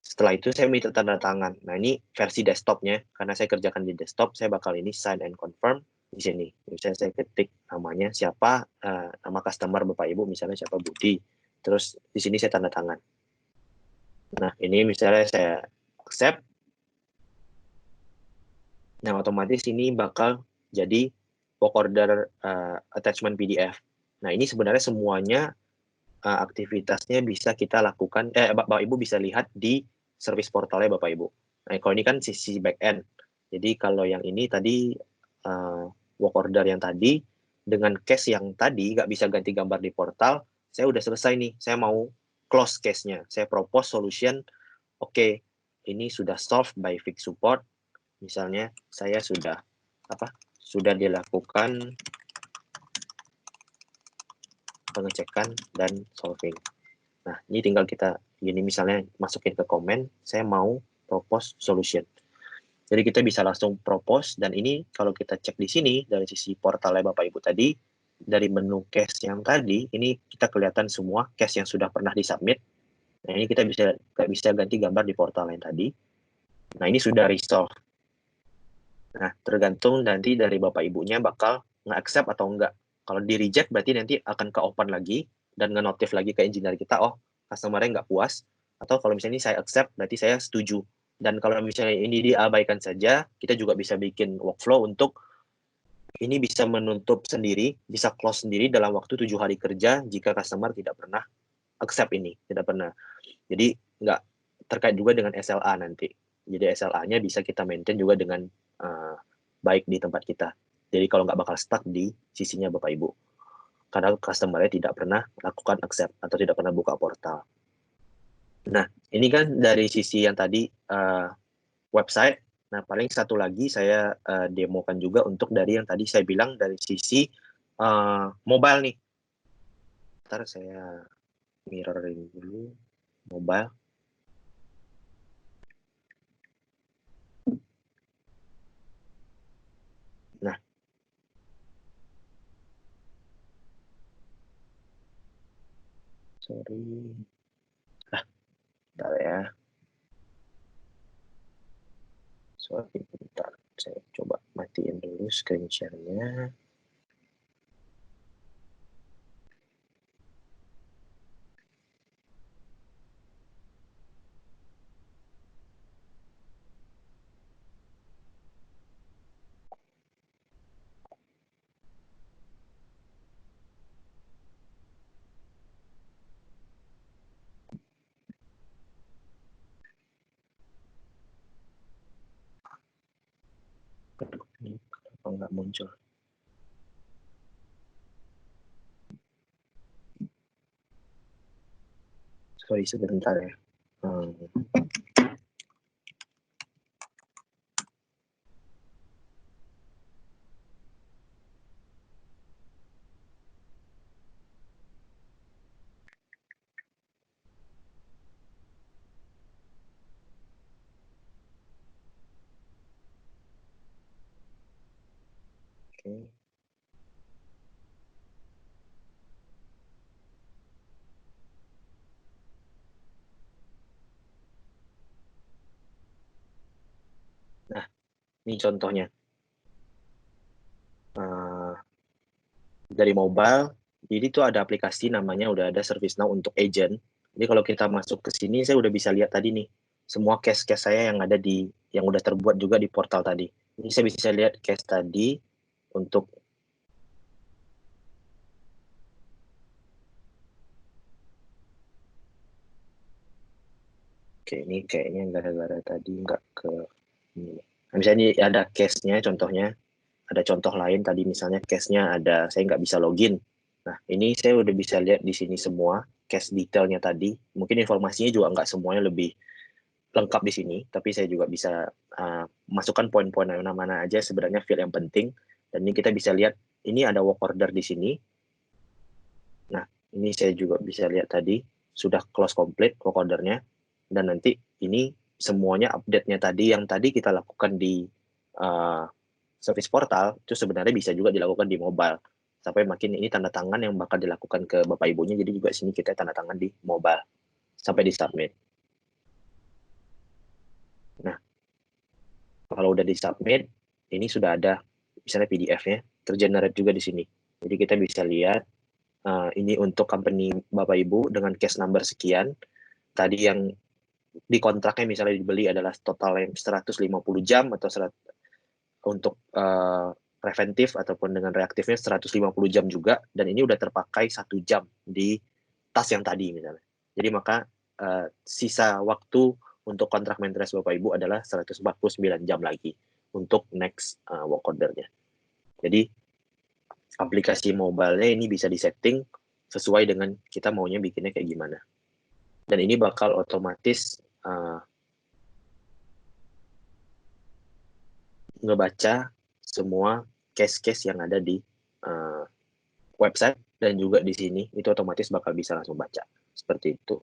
setelah itu saya minta tanda tangan. Nah, ini versi desktopnya, karena saya kerjakan di desktop, saya bakal ini sign and confirm di sini. Misalnya saya ketik namanya siapa, nama customer Bapak Ibu, misalnya siapa Budi. Terus di sini saya tanda tangan. Nah, ini misalnya saya accept. Nah, otomatis ini bakal jadi work order attachment PDF. Nah, ini sebenarnya semuanya aktivitasnya bisa kita lakukan, Bapak Ibu bisa lihat di service portalnya Bapak Ibu. Nah, kalau ini kan sisi back end. Jadi kalau yang ini tadi work order yang tadi dengan case yang tadi nggak bisa ganti gambar di portal, saya udah selesai nih. Saya mau close case-nya. Saya propose solution. Oke, ini sudah solved by fix support. Misalnya saya sudah dilakukan pengecekan dan solving. Nah, ini tinggal kita gini misalnya masukin ke komen, saya mau propose solution. Jadi kita bisa langsung propose, dan ini kalau kita cek di sini dari sisi portalnya Bapak Ibu tadi, dari menu case yang tadi, ini kita kelihatan semua case yang sudah pernah disubmit. Nah, ini kita bisa ganti gambar di portal yang tadi. Nah, ini sudah resolve. Nah, tergantung nanti dari Bapak Ibunya bakal nge-accept atau enggak. Kalau di reject berarti nanti akan ke open lagi dan nge-notif lagi ke engineer kita, oh customer-nya nggak puas. Atau kalau misalnya ini saya accept berarti saya setuju. Dan kalau misalnya ini diabaikan saja, kita juga bisa bikin workflow untuk ini bisa menutup sendiri, bisa close sendiri dalam waktu 7 hari kerja jika customer tidak pernah accept ini, tidak pernah. Jadi nggak terkait juga dengan SLA nanti. Jadi SLA-nya bisa kita maintain juga dengan baik di tempat kita. Jadi kalau nggak bakal stuck di sisinya Bapak Ibu. Karena customer-nya tidak pernah lakukan accept atau tidak pernah buka portal. Nah, ini kan dari sisi yang tadi website. Nah, paling satu lagi saya demokan juga untuk dari yang tadi saya bilang dari sisi mobile nih. Ntar saya mirroring dulu mobile. Nah, sorry. Bentar ya. Sorry, bentar. Saya coba matiin dulu screen share-nya. Aduh, ini kenapa nggak muncul? Sorry, sebentar ya. Oke. Nah, ini contohnya. Dari mobile, jadi itu ada aplikasi namanya udah ada ServiceNow untuk agent. Jadi kalau kita masuk ke sini, saya udah bisa lihat tadi nih, semua case-case saya yang ada yang udah terbuat juga di portal tadi. Ini saya bisa lihat case tadi untuk Oke, ini kayaknya gara-gara tadi nggak ke ini. Nah, misalnya ini ada case-nya, contohnya. Ada contoh lain tadi misalnya case-nya ada, saya nggak bisa login. Nah, ini saya udah bisa lihat di sini semua case detailnya tadi. Mungkin informasinya juga nggak semuanya lebih lengkap di sini, tapi saya juga bisa masukkan poin-poin mana aja sebenarnya field yang penting. Dan ini kita bisa lihat, ini ada work order di sini. Nah, ini saya juga bisa lihat tadi, sudah close complete work ordernya. Dan nanti ini semuanya update-nya tadi, yang tadi kita lakukan di service portal, itu sebenarnya bisa juga dilakukan di mobile. Sampai makin ini tanda tangan yang bakal dilakukan ke Bapak Ibunya, jadi juga sini kita tanda tangan di mobile. Sampai di submit. Nah, kalau udah di submit, ini sudah ada misalnya PDF-nya, tergenerate juga di sini. Jadi kita bisa lihat, ini untuk company Bapak Ibu dengan case number sekian. Tadi yang di kontraknya misalnya dibeli adalah total yang 150 jam atau untuk preventif ataupun dengan reaktifnya 150 jam juga, dan ini udah terpakai 1 jam di tas yang tadi misalnya. Jadi maka sisa waktu untuk kontrak maintenance Bapak Ibu adalah 149 jam lagi untuk next work order-nya. Jadi aplikasi mobile-nya ini bisa disetting sesuai dengan kita maunya bikinnya kayak gimana. Dan ini bakal otomatis ngebaca semua case-case yang ada di website, dan juga di sini itu otomatis bakal bisa langsung baca seperti itu.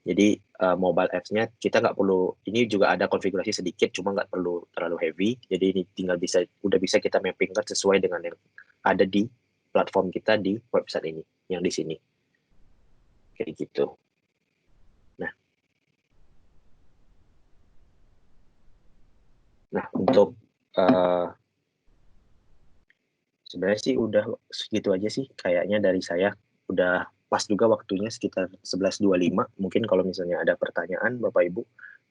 Jadi mobile apps-nya kita nggak perlu, ini juga ada konfigurasi sedikit, cuma nggak perlu terlalu heavy. Jadi ini tinggal udah bisa kita mappingkan sesuai dengan yang ada di platform kita di website ini, yang di sini kayak gitu. Nah untuk sebenarnya sih udah segitu aja sih kayaknya dari saya. Udah pas juga waktunya sekitar 11.25. Mungkin kalau misalnya ada pertanyaan Bapak Ibu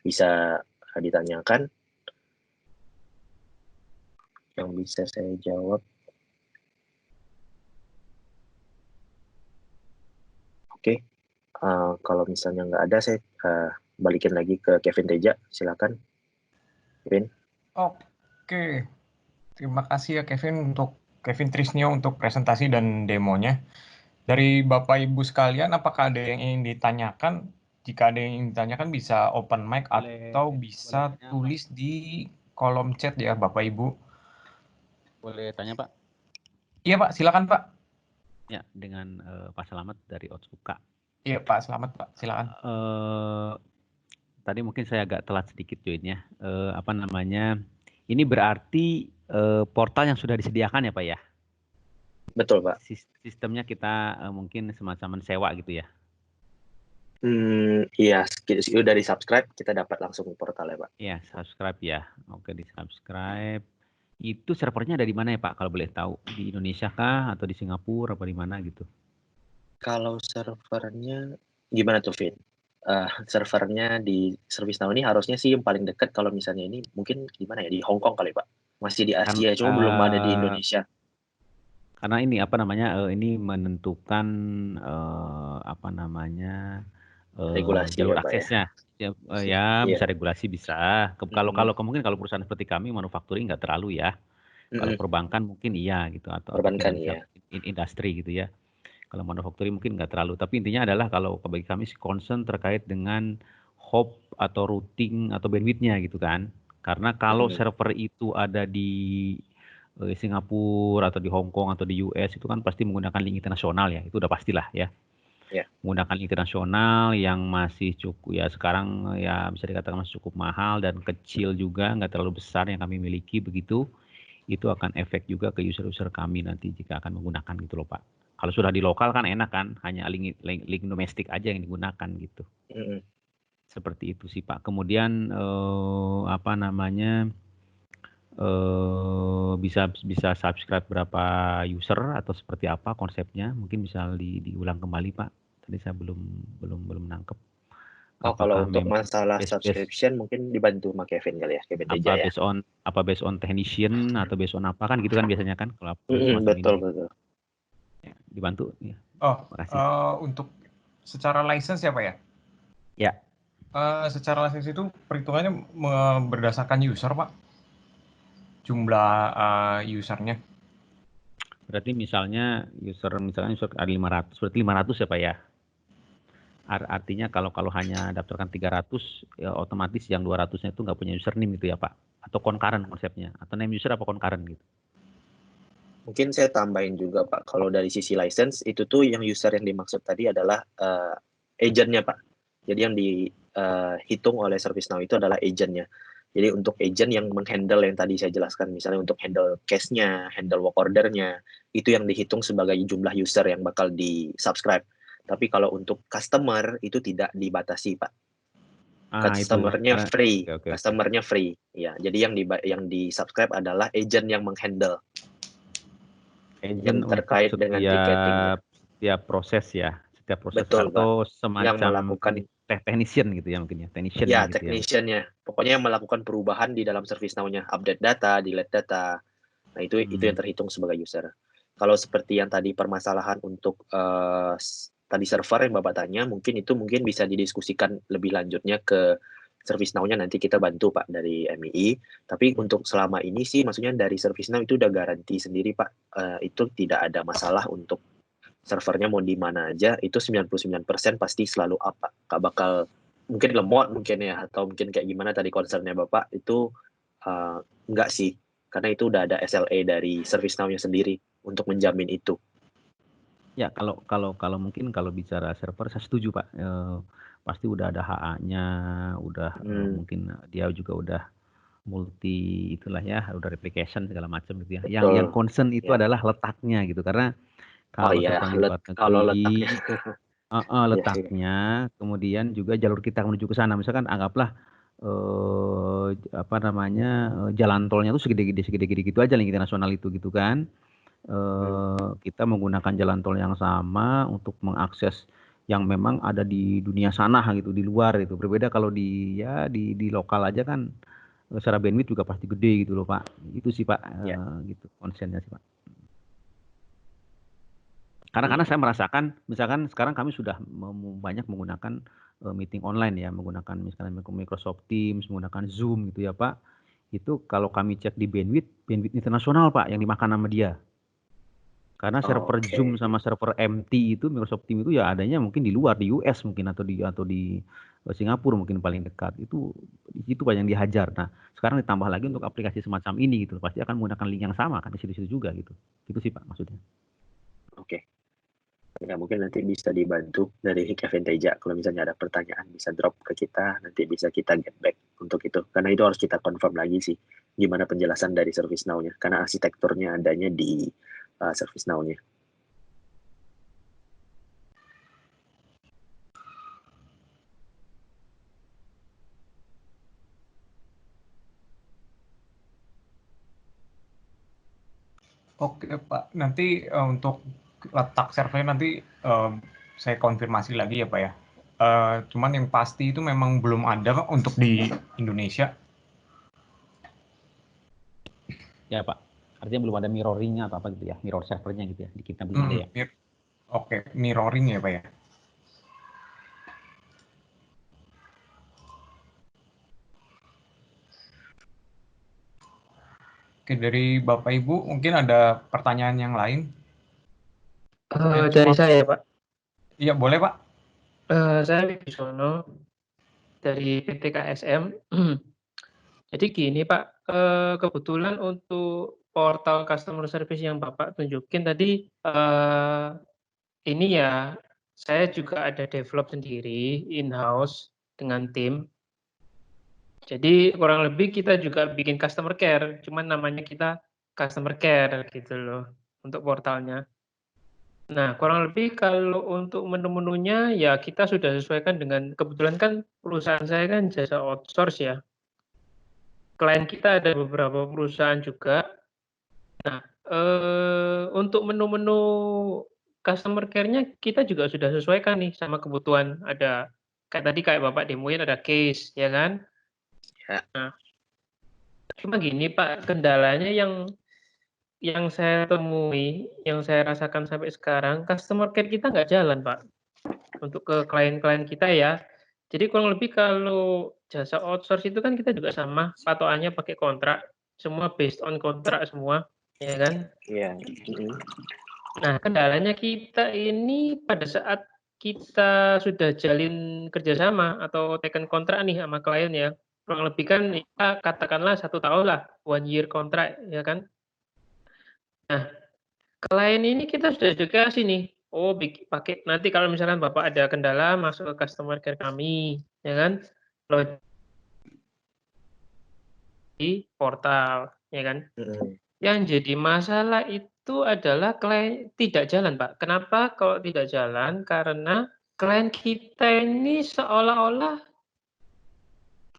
bisa ditanyakan yang bisa saya jawab. Oke, kalau misalnya nggak ada, saya balikin lagi ke Kevin Teja. Silakan, Kevin. Oke, terima kasih ya Kevin Trisnio untuk presentasi dan demonya. Dari Bapak Ibu sekalian, apakah ada yang ingin ditanyakan? Jika ada yang ingin ditanyakan bisa open mic atau bisa tulis di kolom chat ya Bapak Ibu. Boleh tanya Pak? Iya Pak, silakan Pak. Ya, dengan Pak Slamet dari Otsuka. Iya Pak, selamat Pak, silakan. Tadi mungkin saya agak telat sedikit joinnya. Apa namanya? Ini berarti portal yang sudah disediakan ya Pak ya? Betul, Pak. Sistemnya kita mungkin semacam sewa gitu ya? Iya, udah di subscribe, kita dapat langsung portal ya Pak. Iya, subscribe ya. Oke, di subscribe. Itu servernya ada di mana ya Pak, kalau boleh tahu? Di Indonesia kah, atau di Singapura, apa di mana gitu? Kalau servernya, gimana tuh, Vin? Servernya di ServiceNow ini harusnya sih yang paling dekat kalau misalnya ini mungkin gimana ya, di Hong Kong kali Pak. Masih di Asia, cuma belum ada di Indonesia. Karena ini apa namanya, ini menentukan apa namanya, Regulasi jalur ya, Pak, ya. aksesnya. Ya, Iya. bisa regulasi bisa. Kalau mungkin kalau perusahaan seperti kami manufacturing nggak terlalu ya. Kalau perbankan mungkin iya gitu, atau Perbankan, financial iya. industri gitu ya. Kalau manufacturing mungkin nggak terlalu. Tapi intinya adalah kalau bagi kami concern terkait dengan hop atau routing atau bandwidth-nya gitu kan. Karena kalau server itu ada di Singapura atau di Hong Kong atau di US itu kan pasti menggunakan link internasional ya. Itu udah pastilah ya. Ya. Menggunakan link internasional yang masih cukup ya, sekarang ya bisa dikatakan masih cukup mahal dan kecil juga, nggak terlalu besar yang kami miliki begitu. Itu akan efek juga ke user-user kami nanti jika akan menggunakan gitu loh Pak. Kalau sudah di lokal kan enak kan, hanya link domestik aja yang digunakan gitu. Seperti itu sih Pak. Kemudian apa namanya, bisa subscribe berapa user atau seperti apa konsepnya? Mungkin bisa diulang kembali Pak. Tadi saya belum nangkep. Oh, kalau untuk masalah subscription mungkin dibantu sama Kevin kali ya, Kevin Teja ya. Based on technician atau based on apa kan gitu kan biasanya kan kalau betul. Ya, dibantu ya. Makasih. Untuk secara license ya Pak ya? Ya. Secara license itu perhitungannya berdasarkan user Pak? Jumlah usernya? Berarti misalnya user ada 500, berarti 500 ya Pak ya? Artinya kalau hanya daftarkan 300, ya otomatis yang 200-nya itu nggak punya username gitu ya Pak? Atau concurrent konsepnya? Atau name user apa concurrent gitu? Mungkin saya tambahin juga Pak, kalau dari sisi license, itu tuh yang user yang dimaksud tadi adalah agentnya Pak. Jadi yang dihitung oleh ServiceNow itu adalah agentnya. Jadi untuk agent yang menghandle yang tadi saya jelaskan, misalnya untuk handle case-nya, handle work order-nya, itu yang dihitung sebagai jumlah user yang bakal di-subscribe. Tapi kalau untuk customer, itu tidak dibatasi Pak. Customer-nya free. Okay. Customer-nya free. Ya, jadi yang di-subscribe adalah agent yang menghandle. Agent yang terkait dengan ticketing. Setiap proses ya, Betul, atau Pak. semacam yang melakukan technician gitu ya mungkin ya, technician ya gitu technician-nya. Pokoknya yang melakukan perubahan di dalam ServiceNow-nya, update data, delete data. Nah, itu yang terhitung sebagai user. Kalau seperti yang tadi permasalahan untuk tadi server yang Bapak tanya, mungkin bisa didiskusikan lebih lanjutnya ke ServiceNow-nya, nanti kita bantu Pak dari MII. Tapi untuk selama ini sih maksudnya dari ServiceNow itu udah garansi sendiri Pak. Itu tidak ada masalah untuk servernya mau di mana aja, itu 99% pasti selalu up Pak. Nggak bakal mungkin lemot mungkin ya, atau mungkin kayak gimana tadi concernnya Bapak, itu enggak sih. Karena itu udah ada SLA dari ServiceNow-nya sendiri untuk menjamin itu. Ya, kalau mungkin kalau bicara server saya setuju Pak. Pasti udah ada HA-nya, udah mungkin dia juga udah multi itulah ya, udah replication segala macam gitu ya. Yang concern itu adalah letaknya gitu, karena kalau server di luar negeri, letaknya, kemudian juga jalur kita menuju ke sana. Misalkan anggaplah apa namanya, jalan tolnya itu segede gitu aja link internasional itu gitu kan. Kita menggunakan jalan tol yang sama untuk mengakses yang memang ada di dunia sana gitu, di luar itu. Berbeda kalau di lokal aja kan secara bandwidth juga pasti gede gitu loh Pak. Itu sih Pak, gitu concernnya sih Pak. Karena saya merasakan, misalkan sekarang kami sudah banyak menggunakan meeting online ya, menggunakan misalnya Microsoft Teams, menggunakan Zoom gitu ya Pak. Itu kalau kami cek di bandwidth internasional Pak yang dimakan sama dia. Karena server Zoom sama server MT itu, Microsoft Teams itu ya adanya mungkin di luar, di US mungkin atau di Singapura mungkin paling dekat. Itu banyak yang dihajar. Nah, sekarang ditambah lagi untuk aplikasi semacam ini gitu. Pasti akan menggunakan link yang sama kan di situ-situ juga gitu. Itu sih Pak maksudnya. Oke. Ya mungkin nanti bisa dibantu dari Kevin Teja kalau misalnya ada pertanyaan bisa drop ke kita, nanti bisa kita get back untuk itu. Karena itu harus kita confirm lagi sih gimana penjelasan dari ServiceNow-nya. Karena arsitekturnya adanya di ServiceNow-nya. Oke Pak, nanti untuk letak servernya nanti saya konfirmasi lagi ya Pak ya. Cuman yang pasti itu memang belum ada untuk di Indonesia. Ya Pak, artinya belum ada mirroring-nya atau apa gitu ya, mirror servernya gitu ya, di kita belum ada ya. Oke, mirroring ya Pak ya. Oke, dari Bapak Ibu mungkin ada pertanyaan yang lain? Dari saya Pak. Iya boleh Pak. Saya Wibisono dari PT KSM. Jadi gini Pak, kebetulan untuk portal customer service yang Bapak tunjukin tadi, ini ya saya juga ada develop sendiri in-house dengan tim. Jadi kurang lebih kita juga bikin customer care, cuman namanya kita customer care gitu loh untuk portalnya. Nah, kurang lebih kalau untuk menu-menunya ya kita sudah sesuaikan dengan kebetulan kan perusahaan saya kan jasa outsource ya. Klien kita ada beberapa perusahaan juga. Nah, untuk menu-menu customer care-nya kita juga sudah sesuaikan nih sama kebutuhan. Ada kayak tadi kayak Bapak demoin ada case ya kan? Ya. Nah, cuma gini Pak, kendalanya yang saya temui, yang saya rasakan sampai sekarang, customer care kita nggak jalan, Pak. Untuk ke klien-klien kita ya. Jadi kurang lebih kalau jasa outsource itu kan kita juga sama, patokannya pakai kontrak, semua based on kontrak semua, ya kan? Iya. Nah, kendalanya kita ini pada saat kita sudah jalin kerjasama atau taken kontrak nih sama klien ya, kurang lebih kan kita katakanlah 1 tahun lah, 1 year kontrak, ya kan? Nah, klien ini kita sudah edukasi nih, oh pakai nanti kalau misalkan Bapak ada kendala masuk ke customer care kami, ya kan? Di portal, ya kan? Yang jadi masalah itu adalah klien tidak jalan, Pak. Kenapa kalau tidak jalan? Karena klien kita ini seolah-olah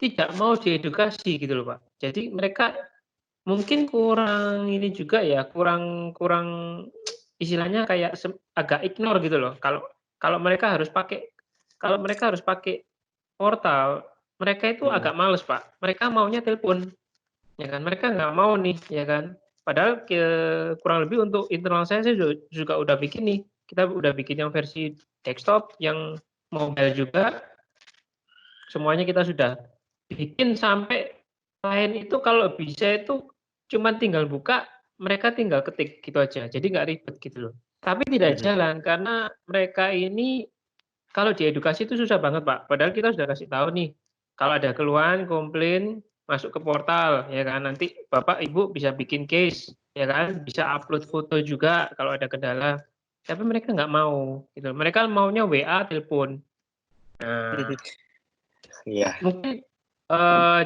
tidak mau diedukasi gitu loh, Pak. Jadi mereka mungkin kurang ini juga ya, kurang istilahnya kayak agak ignore gitu loh. Kalau mereka harus pakai portal, mereka itu agak males, Pak. Mereka maunya telepon, ya kan? Mereka nggak mau nih, ya kan? Padahal kurang lebih untuk internal saya juga udah bikin nih. Kita udah bikin yang versi desktop, yang mobile juga. Semuanya kita sudah bikin sampai klien itu kalau bisa itu cuma tinggal buka, mereka tinggal ketik gitu aja. Jadi nggak ribet gitu loh. Tapi tidak jalan karena mereka ini kalau diedukasi itu susah banget, Pak. Padahal kita sudah kasih tahu nih, kalau ada keluhan, komplain, masuk ke portal, ya kan. Nanti Bapak Ibu bisa bikin case, ya kan. Bisa upload foto juga kalau ada kendala. Tapi mereka nggak mau, gitu. Mereka maunya WA, telepon. Nah, Iya. mungkin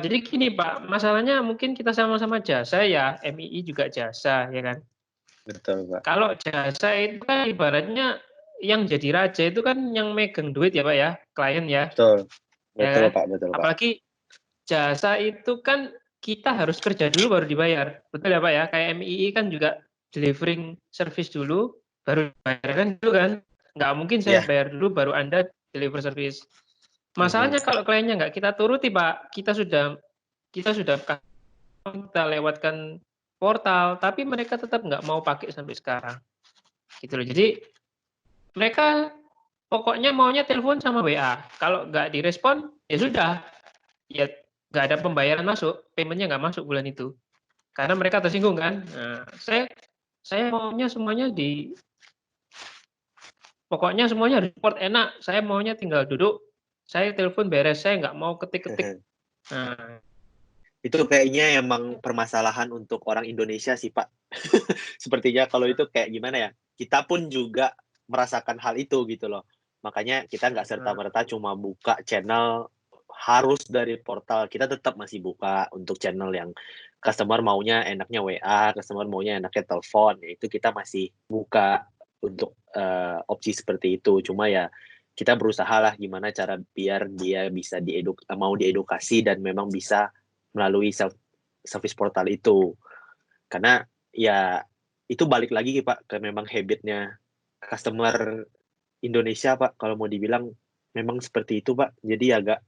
jadi gini Pak, masalahnya mungkin kita sama-sama jasa ya, MII juga jasa, ya kan. Betul, Pak. Kalau jasa itu kan ibaratnya yang jadi raja itu kan yang megang duit ya Pak ya, klien ya. Betul. Ya Betul, kan? Pak. Betul, Pak. Apalagi jasa itu kan kita harus kerja dulu baru dibayar. Betul ya Pak ya? Kayak MII kan juga delivering service dulu, baru bayarkan dulu kan. Nggak mungkin saya bayar dulu baru Anda deliver service. Masalahnya kalau kliennya nggak kita turuti Pak, kita sudah kita lewatkan portal, tapi mereka tetap nggak mau pakai sampai sekarang. Gitu loh. Jadi mereka pokoknya maunya telepon sama WA. Kalau nggak direspon, ya sudah. Ya nggak ada pembayaran masuk, payment-nya nggak masuk bulan itu. Karena mereka tersinggung kan. Nah, saya maunya semuanya pokoknya semuanya harus support enak. Saya maunya tinggal duduk, saya telepon beres, saya nggak mau ketik-ketik. Nah, Itu kayaknya emang permasalahan untuk orang Indonesia sih, Pak. Sepertinya kalau itu kayak gimana ya, kita pun juga merasakan hal itu gitu loh. Makanya kita nggak serta-merta cuma buka channel harus dari portal, kita tetap masih buka untuk channel yang customer maunya enaknya WA, customer maunya enaknya telepon, itu kita masih buka untuk opsi seperti itu. Cuma ya kita berusaha lah gimana cara biar dia bisa mau diedukasi dan memang bisa melalui service portal itu. Karena ya itu balik lagi Pak ke memang habitnya customer Indonesia Pak, kalau mau dibilang memang seperti itu Pak. Jadi agak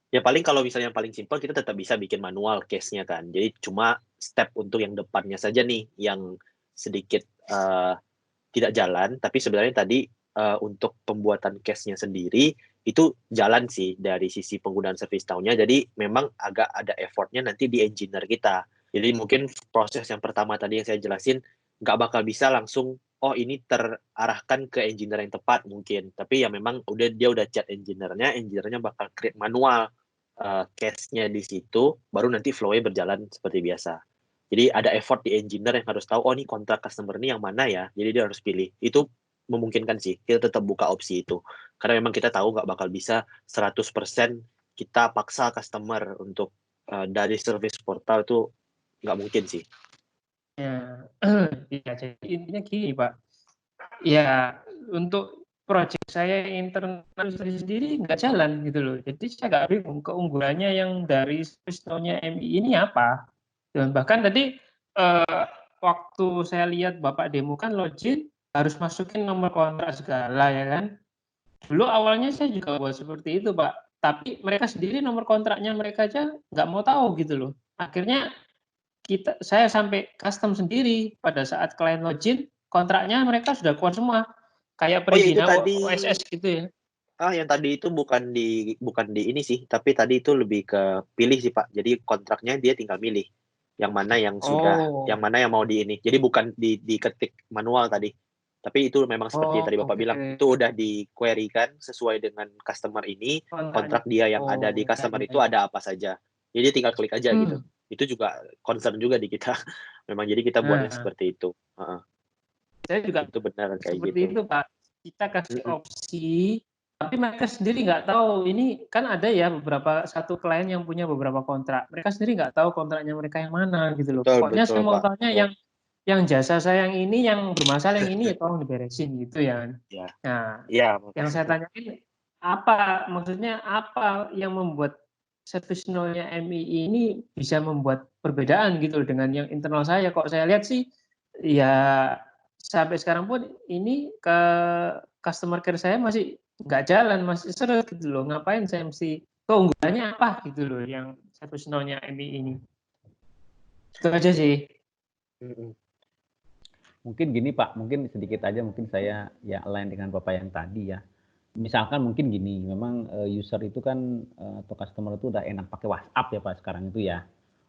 ya paling kalau misalnya yang paling simpel kita tetap bisa bikin manual case-nya kan. Jadi cuma step untuk yang depannya saja nih yang sedikit tidak jalan, tapi sebenarnya tadi untuk pembuatan case-nya sendiri itu jalan sih dari sisi penggunaan service now-nya. Jadi memang agak ada effort-nya nanti di engineer kita. Jadi mungkin proses yang pertama tadi yang saya jelasin nggak bakal bisa langsung oh ini terarahkan ke engineer yang tepat mungkin. Tapi ya memang dia udah chat engineer-nya bakal create manual case-nya di situ, baru nanti flow-nya berjalan seperti biasa. Jadi ada effort di engineer yang harus tahu, oh ini kontrak customer ini yang mana ya, jadi dia harus pilih. Itu memungkinkan sih, kita tetap buka opsi itu. Karena memang kita tahu nggak bakal bisa 100% kita paksa customer untuk dari service portal itu nggak mungkin sih. ya, ya jadi intinya gini Pak, ya untuk project saya internal sendiri nggak jalan gitu loh. Jadi saya nggak bingung keunggulannya yang dari service now-nya MI ini apa. Dan bahkan tadi waktu saya lihat Bapak demo kan login harus masukin nomor kontrak segala ya kan. Dulu awalnya saya juga buat seperti itu Pak. Tapi mereka sendiri nomor kontraknya mereka aja nggak mau tahu gitu loh. Akhirnya saya sampai custom sendiri pada saat klien login kontraknya mereka sudah keluar semua kayak Oh ya itu perizinan tadi OSS gitu ya. yang tadi itu bukan di ini sih, tapi tadi itu lebih ke pilih sih Pak. Jadi kontraknya dia tinggal milih yang mana yang sudah, yang mana yang mau di ini. Jadi bukan diketik manual tadi. Tapi itu memang seperti yang tadi Bapak bilang, itu udah di query kan sesuai dengan customer ini, kontrak dia yang ada di customer itu ada apa saja. Jadi tinggal klik aja gitu. Itu juga concern juga di kita. Memang jadi kita buatnya seperti itu. Saya juga itu benar kayak seperti gitu. itu Pak. Kita kasih opsi, tapi mereka sendiri nggak tahu. Ini kan ada ya satu klien yang punya beberapa kontrak. Mereka sendiri nggak tahu kontraknya mereka yang mana gitu loh. Pokoknya saya mau tanya yang jasa saya yang ini, yang bermasalah yang ini ya tolong diberesin gitu ya. Nah, yang saya tanyain maksudnya apa yang membuat service now-nya MI ini bisa membuat perbedaan gitu loh dengan yang internal saya. Kok saya lihat sih ya sampai sekarang pun ini ke customer care saya masih nggak jalan, masih seret gitu loh. Ngapain saya mesti keunggulannya apa gitu loh yang service now-nya MI ini. Itu aja sih. Mungkin gini Pak, mungkin sedikit aja mungkin saya ya align dengan Bapak yang tadi ya. Misalkan mungkin gini, memang user itu kan atau customer itu udah enak pakai WhatsApp ya Pak sekarang itu ya.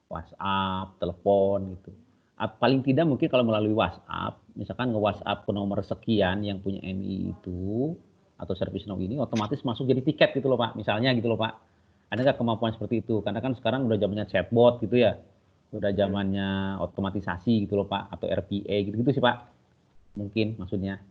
WhatsApp, telepon gitu. Paling tidak mungkin kalau melalui WhatsApp, misalkan nge-WhatsApp ke nomor sekian yang punya MI itu atau service now ini otomatis masuk jadi tiket gitu loh Pak. Misalnya gitu loh Pak. Ada nggak kemampuan seperti itu? Karena kan sekarang udah zamannya chatbot gitu ya. Udah zamannya otomatisasi gitu loh Pak, atau RPA gitu-gitu sih Pak. Mungkin maksudnya.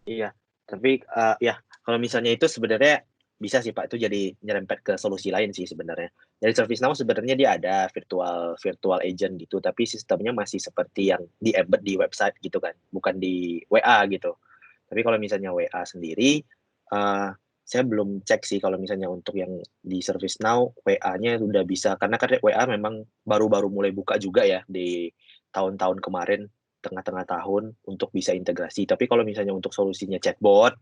Iya, tapi ya kalau misalnya itu sebenarnya bisa sih Pak, itu jadi nyerempet ke solusi lain sih sebenarnya. Dari ServiceNow sebenarnya dia ada virtual agent gitu, tapi sistemnya masih seperti yang di-embed di website gitu kan, bukan di WA gitu. Tapi kalau misalnya WA sendiri, saya belum cek sih kalau misalnya untuk yang di ServiceNow WA-nya udah bisa, karena kan WA memang baru-baru mulai buka juga ya di tahun-tahun kemarin, tengah-tengah tahun untuk bisa integrasi. Tapi kalau misalnya untuk solusinya chatbot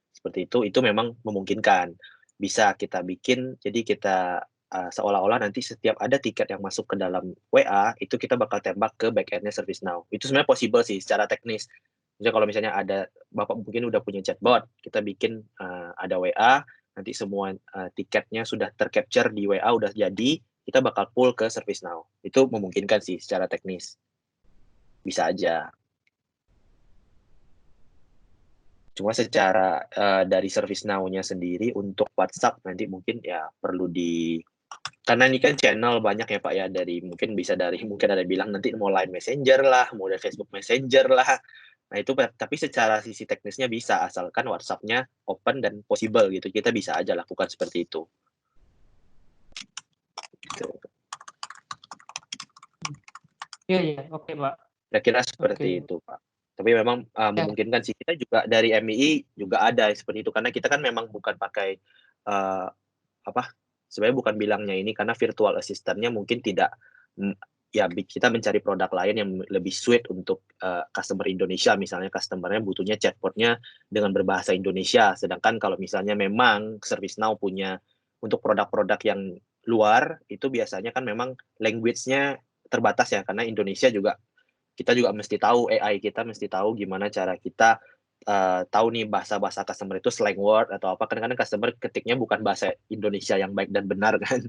seperti itu memang memungkinkan. Bisa kita bikin, jadi kita seolah-olah nanti setiap ada tiket yang masuk ke dalam WA, itu kita bakal tembak ke back-end-nya ServiceNow. Itu sebenarnya possible sih secara teknis. Misalnya kalau misalnya ada Bapak mungkin udah punya chatbot, kita bikin ada WA, nanti semua tiketnya sudah tercapture di WA udah jadi, kita bakal pull ke ServiceNow. Itu memungkinkan sih secara teknis. Bisa aja. Cuma secara dari ServiceNow-nya sendiri untuk WhatsApp nanti mungkin ya perlu karena ini kan channel banyak ya Pak ya, mungkin ada bilang nanti mau Line Messenger lah, mau dari Facebook Messenger lah. Nah itu tapi secara sisi teknisnya bisa, asalkan WhatsApp-nya open dan possible gitu. Kita bisa aja lakukan seperti itu. Gitu. Iya, oke Pak. Kira-kira seperti itu Pak. Tapi memang memungkinkan sih, kita juga dari MII juga ada seperti itu, karena kita kan memang bukan pakai sebenarnya bukan bilangnya ini, karena virtual assistant-nya mungkin tidak ya kita mencari produk lain yang lebih suite untuk customer Indonesia, misalnya customer-nya butuhnya chatbot-nya dengan berbahasa Indonesia, sedangkan kalau misalnya memang ServiceNow punya untuk produk-produk yang luar, itu biasanya kan memang language-nya terbatas ya, karena Indonesia juga kita juga mesti tahu, AI kita mesti tahu gimana cara kita tahu nih bahasa-bahasa customer itu slang word atau apa. Kadang-kadang customer ketiknya bukan bahasa Indonesia yang baik dan benar kan.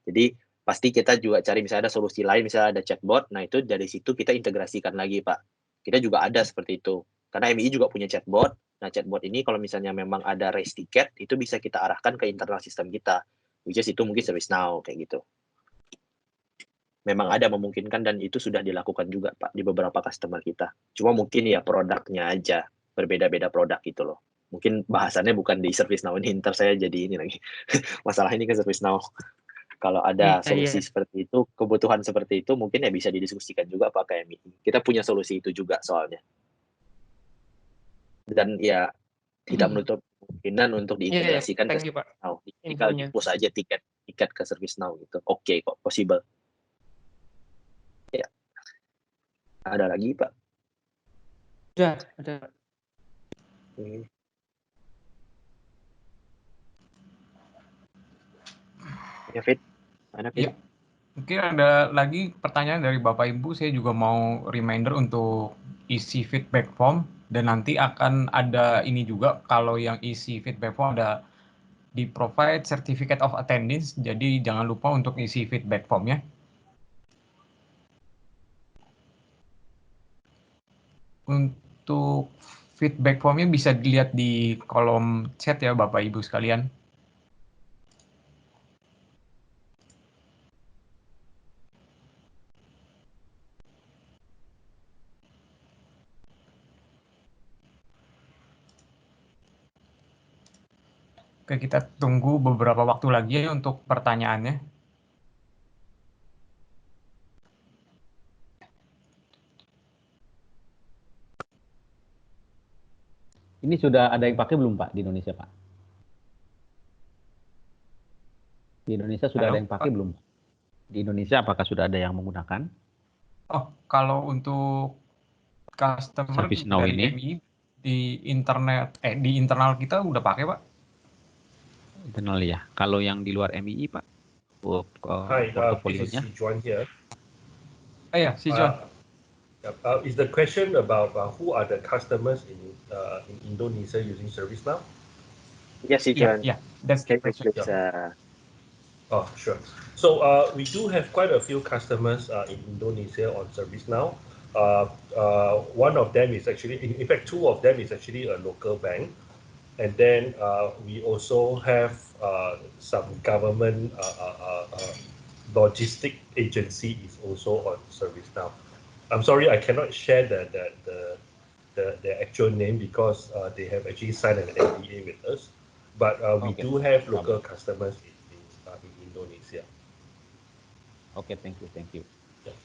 Jadi pasti kita juga cari misalnya ada solusi lain, misalnya ada chatbot. Nah itu dari situ kita integrasikan lagi Pak. Kita juga ada seperti itu. Karena MII juga punya chatbot. Nah chatbot ini kalau misalnya memang ada raise ticket, itu bisa kita arahkan ke internal sistem kita. Which is itu mungkin ServiceNow kayak gitu. Memang ada memungkinkan dan itu sudah dilakukan juga Pak di beberapa customer kita. Cuma mungkin ya produknya aja berbeda-beda produk gitu loh. Mungkin bahasannya bukan di ServiceNow ini, ntar saya jadi ini lagi. Masalah ini ke ServiceNow. Kalau ada solusi seperti itu, kebutuhan seperti itu mungkin ya bisa didiskusikan juga pakai MII. Kita punya solusi itu juga soalnya. Dan ya tidak menutup kemungkinan untuk diintegrasikan ke ServiceNow. Tinggal di-push aja tiket ke ServiceNow gitu. Oke kok, possible. Ya. Ada lagi, Pak? Ada. Ya, Fit. Mana, Fit? Ya, mungkin ada lagi pertanyaan dari Bapak Ibu. Saya juga mau reminder untuk isi feedback form, dan nanti akan ada ini juga, kalau yang isi feedback form ada di provide certificate of attendance, jadi jangan lupa untuk isi feedback formnya. Untuk feedback formnya bisa dilihat di kolom chat ya Bapak Ibu sekalian. Oke, kita tunggu beberapa waktu lagi ya untuk pertanyaannya. Ini sudah ada yang pakai belum Pak di Indonesia Pak? Di Indonesia sudah ada yang pakai belum? Di Indonesia apakah sudah ada yang menggunakan? Oh, kalau untuk customer ServiceNow dari ini MII di internal kita udah pakai Pak. Internal ya. Kalau yang di luar MII Pak, Hi, portofolionya. this is Juan here. Ya, si John. Is the question about who are the customers in Indonesia using ServiceNow? Yes, John. Yeah, that's the question. Oh, sure. So we do have quite a few customers in Indonesia on ServiceNow. One of them is actually, in fact, two of them is actually a local bank. And then we also have some government logistic agency is also on ServiceNow. I'm sorry, I cannot share the actual name because they have actually signed an NDA with us. But we do have local customers in Indonesia. Okay, thank you. Yeah.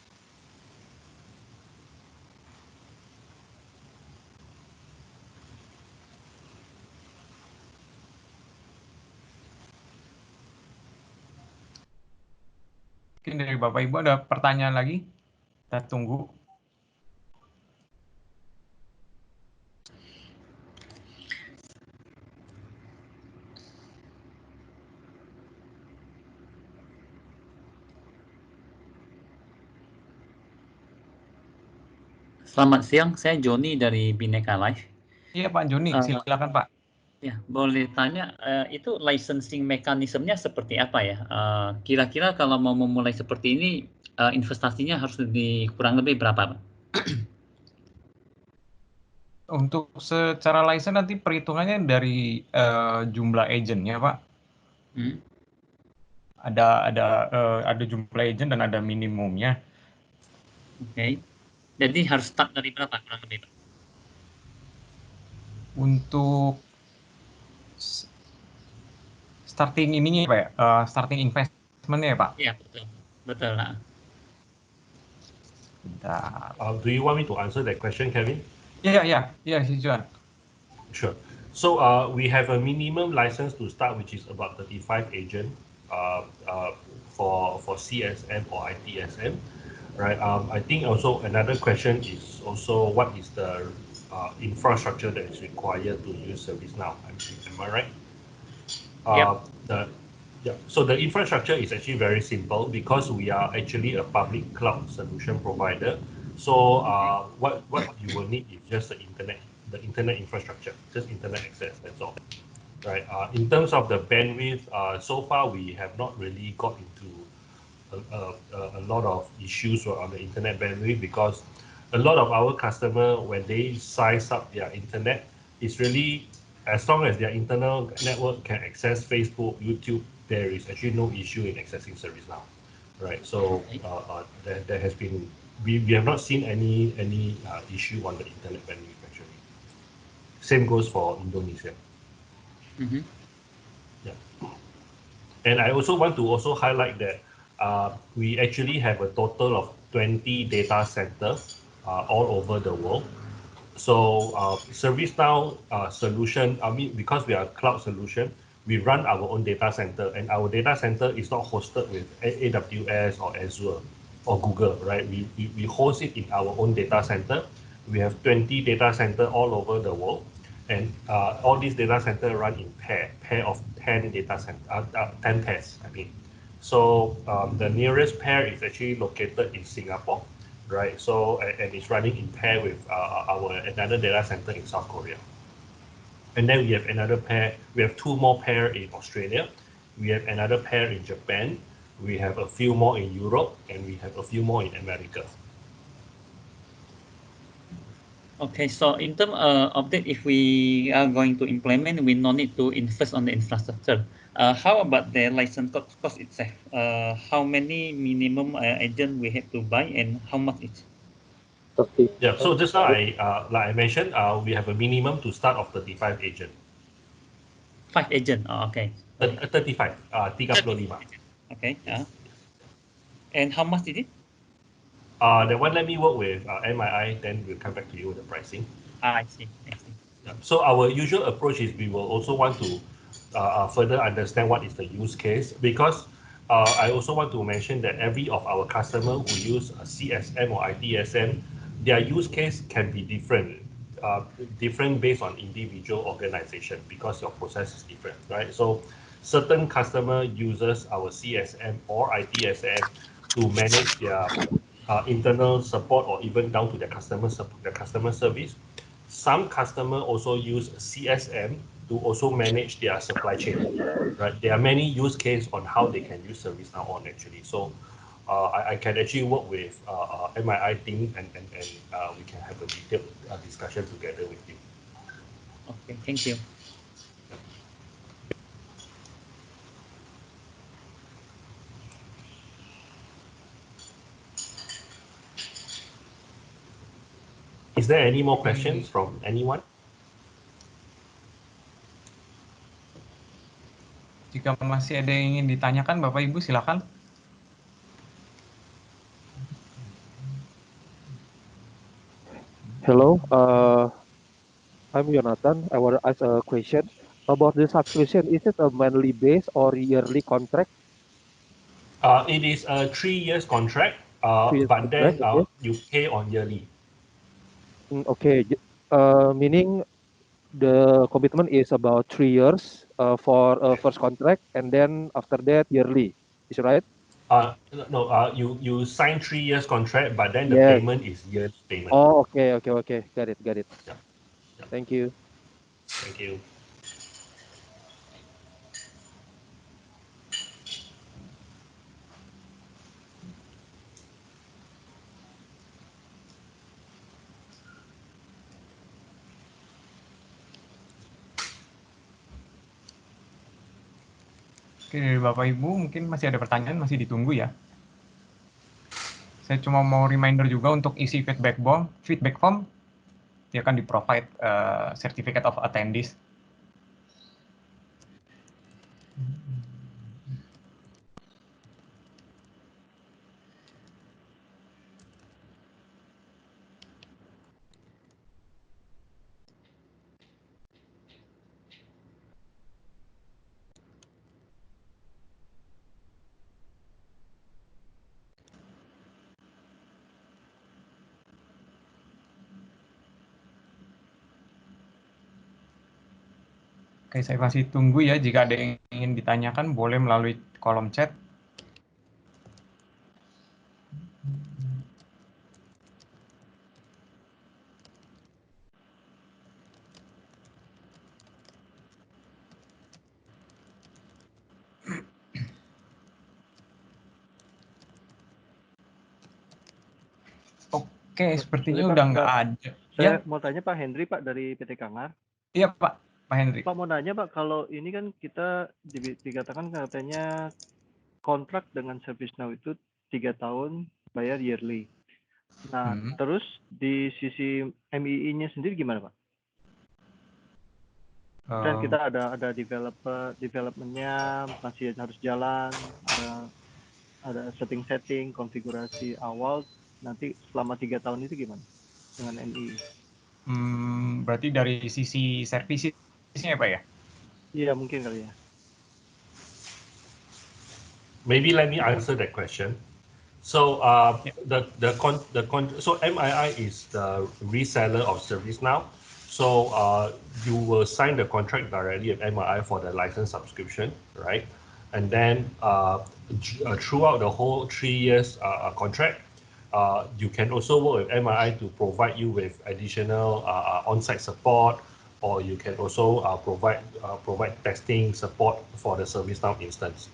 Mungkin dari Bapak Ibu ada pertanyaan lagi? Kita tunggu. Selamat siang, saya Joni dari Bineka Life. Iya Pak Joni, silakan Pak. Ya, boleh tanya, itu licensing mekanismenya seperti apa ya? Kira-kira kalau mau memulai seperti ini, investasinya harus kurang lebih berapa Pak? Untuk secara license nanti perhitungannya dari jumlah agentnya, Pak. Ada jumlah agent dan ada minimumnya. Oke. Jadi harus start dari berapa kurang lebih, Pak? Untuk starting ininya Pak ya, starting investment-nya ya Pak? Iya, betul. Betul, nah. Bentar. Do you want me to answer that question, Kevin? Yeah, Si Juan. Sure. So we have a minimum license to start, which is about 35 agent for CSM or ITSM, right? I think also another question is also what is the infrastructure that is required to use ServiceNow? Am I right? Yep. So the infrastructure is actually very simple because we are actually a public cloud solution provider. So what you will need is just the internet infrastructure, just internet access. That's all, right? In terms of the bandwidth, so far we have not really got into a lot of issues on the internet bandwidth because a lot of our customer when they size up their internet, it's really as long as their internal network can access Facebook, YouTube, there is actually no issue in accessing ServiceNow, right? So there has been we have not seen any issue on the internet bandwidth actually. Same goes for Indonesia. Yeah. And I also want to also highlight that we actually have a total of 20 data centers all over the world. So ServiceNow solution, I mean, because we are a cloud solution, we run our own data center, and our data center is not hosted with AWS or Azure or Google, right? We host it in our own data center. We have 20 data center all over the world, and all these data center run in pair of 10 data center, 10 pairs, I mean. So the nearest pair is actually located in Singapore, right? So and it's running in pair with our another data center in South Korea. And then we have another pair. We have two more pair in Australia. We have another pair in Japan. We have a few more in Europe, and we have a few more in America. Okay, so in terms of that, if we are going to implement, we no need to invest on the infrastructure. How about the license cost itself? How many minimum agent we have to buy, and how much it? Yeah, so just now like I mentioned, we have a minimum to start of 35 agent. 5 agent, okay. 35, 35. Okay, and how much is it? That one, let me work with MII, then we'll come back to you with the pricing. I see. Yeah. So our usual approach is we will also want to further understand what is the use case, because I also want to mention that every of our customer who use a CSM or ITSM, their use case can be different, different based on individual organization because your process is different, right? So certain customer uses our CSM or ITSM to manage their internal support or even down to their customer service. Some customer also use CSM to also manage their supply chain, right? There are many use cases on how they can use ServiceNow on actually. So I can actually work with MII team and we can have a detailed discussion together with you. Okay, thank you. Is there any more questions from anyone? Jika masih ada yang ingin ditanyakan, Bapak Ibu silakan. Hello, I'm Jonathan. I want to ask a question about the subscription. Is it a monthly base or yearly contract? It is a 3 years contract, but then you pay on yearly. Okay, meaning the commitment is about 3 years for first contract, and then after that yearly. Is right? No, you sign 3 years contract, but then the Yes. payment is yearly payment. Oh, okay. Got it. Yeah. Thank you. Thank you. Oke, dari Bapak Ibu mungkin masih ada pertanyaan, masih ditunggu ya. Saya cuma mau reminder juga untuk isi feedback form, dia akan di-provide certificate of attendees. Oke, saya masih tunggu ya. Jika ada yang ingin ditanyakan, boleh melalui kolom chat. Oke, sepertinya udah nggak ada. Saya mau tanya Pak Henry, Pak, dari PT Kangar. Iya, Pak Henry. Pak, mau nanya, Pak, kalau ini kan kita dikatakan katanya kontrak dengan ServiceNow itu 3 tahun bayar yearly. Nah, terus di sisi MII-nya sendiri gimana, Pak? Kan kita ada development-nya masih harus jalan, ada setting konfigurasi awal, nanti selama 3 tahun itu gimana dengan MII? Berarti dari sisi servisnya Pak ya? Iya, mungkin kali ya. Maybe let me answer that question. So so MII is the reseller of ServiceNow. So you will sign the contract directly with MII for the license subscription, right? And then throughout the whole 3 years contract, you can also work with MII to provide you with additional on-site support, or you can also provide testing support for the ServiceNow instance.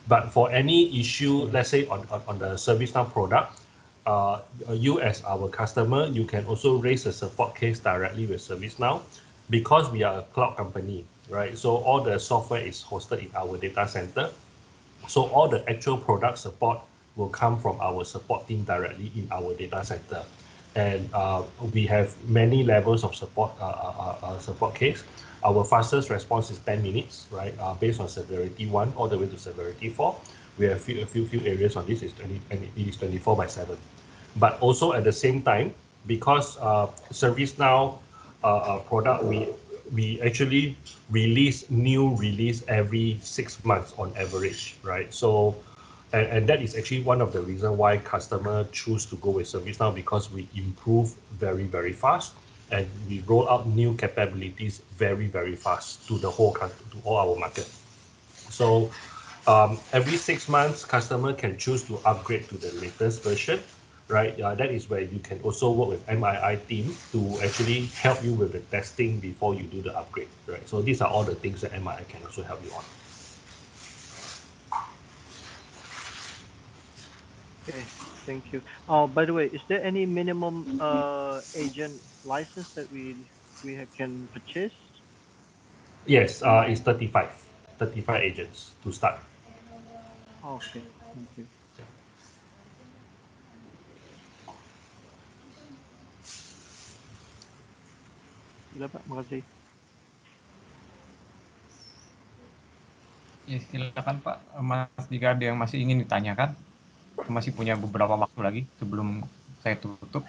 But for any issue, let's say on the ServiceNow product, you as our customer, you can also raise a support case directly with ServiceNow, because we are a cloud company, right? So all the software is hosted in our data center. So all the actual product support will come from our support team directly in our data center. And we have many levels of support case. Our fastest response is 10 minutes, right? Based on severity 1 all the way to severity 4. We have a few areas on this, it is 24/7. But also at the same time, because ServiceNow product, we actually release new release every 6 months on average, right? So, and that is actually one of the reasons why customer choose to go with ServiceNow, because we improve very, very fast, and we roll out new capabilities very, very fast to all our market. So every 6 months, customer can choose to upgrade to the latest version, right? That is where you can also work with MII team to actually help you with the testing before you do the upgrade, right? So these are all the things that MII can also help you on. Okay, thank you. By the way, is there any minimum agent license that we can purchase? Yes, it's 35 agents to start. Okay, thank you. Sudah Pak, makasih. Ya, silakan Pak, Mas, jika ada yang masih ingin ditanyakan, masih punya beberapa waktu lagi sebelum saya tutup.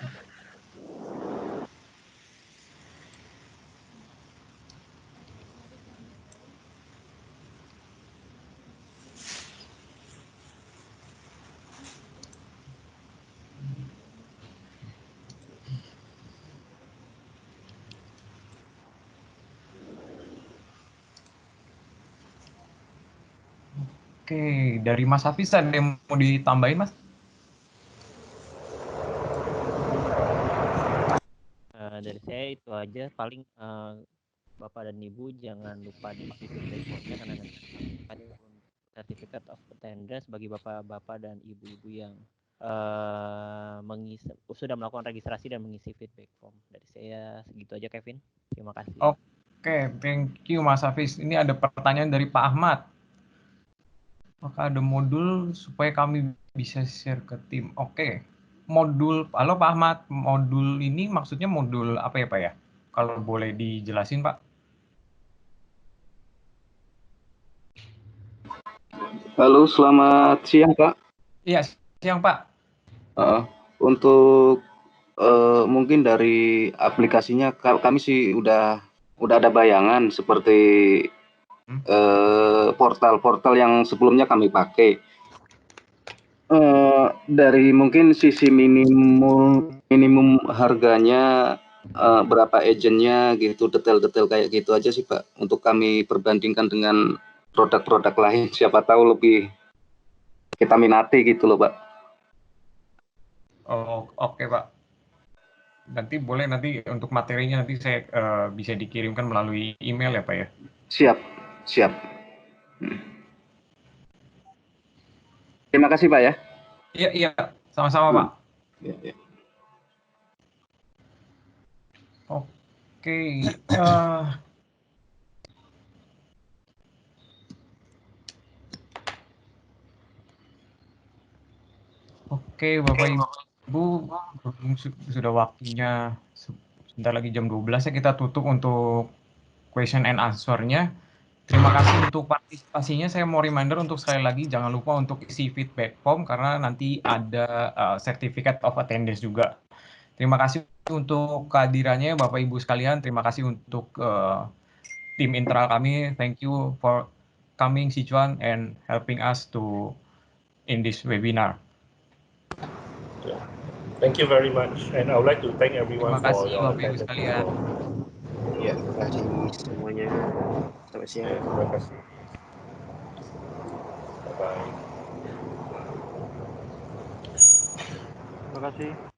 Oke, dari Mas Hafiz ada yang mau ditambahin, Mas? Dari saya itu aja, paling Bapak dan Ibu jangan lupa diisi feedback formnya, karena nanti ada certificate of attendance bagi Bapak-Bapak dan Ibu-Ibu yang sudah melakukan registrasi dan mengisi feedback form. Dari saya segitu aja, Kevin. Terima kasih. Oke, thank you Mas Hafiz. Ini ada pertanyaan dari Pak Ahmad. Apakah ada modul supaya kami bisa share ke tim? Oke. Modul, halo Pak Ahmad, modul ini maksudnya modul apa ya Pak ya? Kalau boleh dijelasin Pak. Halo, selamat siang Pak. Iya, siang Pak. Untuk mungkin dari aplikasinya kami sih udah ada bayangan seperti portal-portal yang sebelumnya kami pakai. Dari mungkin sisi minimum harganya, berapa agentnya gitu, detail-detail kayak gitu aja sih Pak, untuk kami perbandingkan dengan produk-produk lain, siapa tahu lebih kita minati gitu loh Pak. Oh, oke Pak. Nanti boleh nanti untuk materinya nanti saya bisa dikirimkan melalui email ya Pak ya? Siap. Terima kasih Pak ya. Iya, sama-sama Pak. Ya. Oke, oke Bapak Ibu, sudah waktunya sebentar lagi jam 12 ya, kita tutup untuk question and answer-nya. Terima kasih untuk partisipasinya. Saya mau reminder untuk sekali lagi jangan lupa untuk isi feedback form karena nanti ada certificate of attendance juga. Terima kasih untuk kehadirannya Bapak Ibu sekalian. Terima kasih untuk tim internal kami. Thank you for coming Sichuan and helping us to in this webinar. Thank you very much, and I would like to thank everyone Terima kasih for your Bapak Ibu attendance. sekalian. Ya, terima kasih semuanya. Selamat siang. Terima kasih. Bye bye. Terima kasih.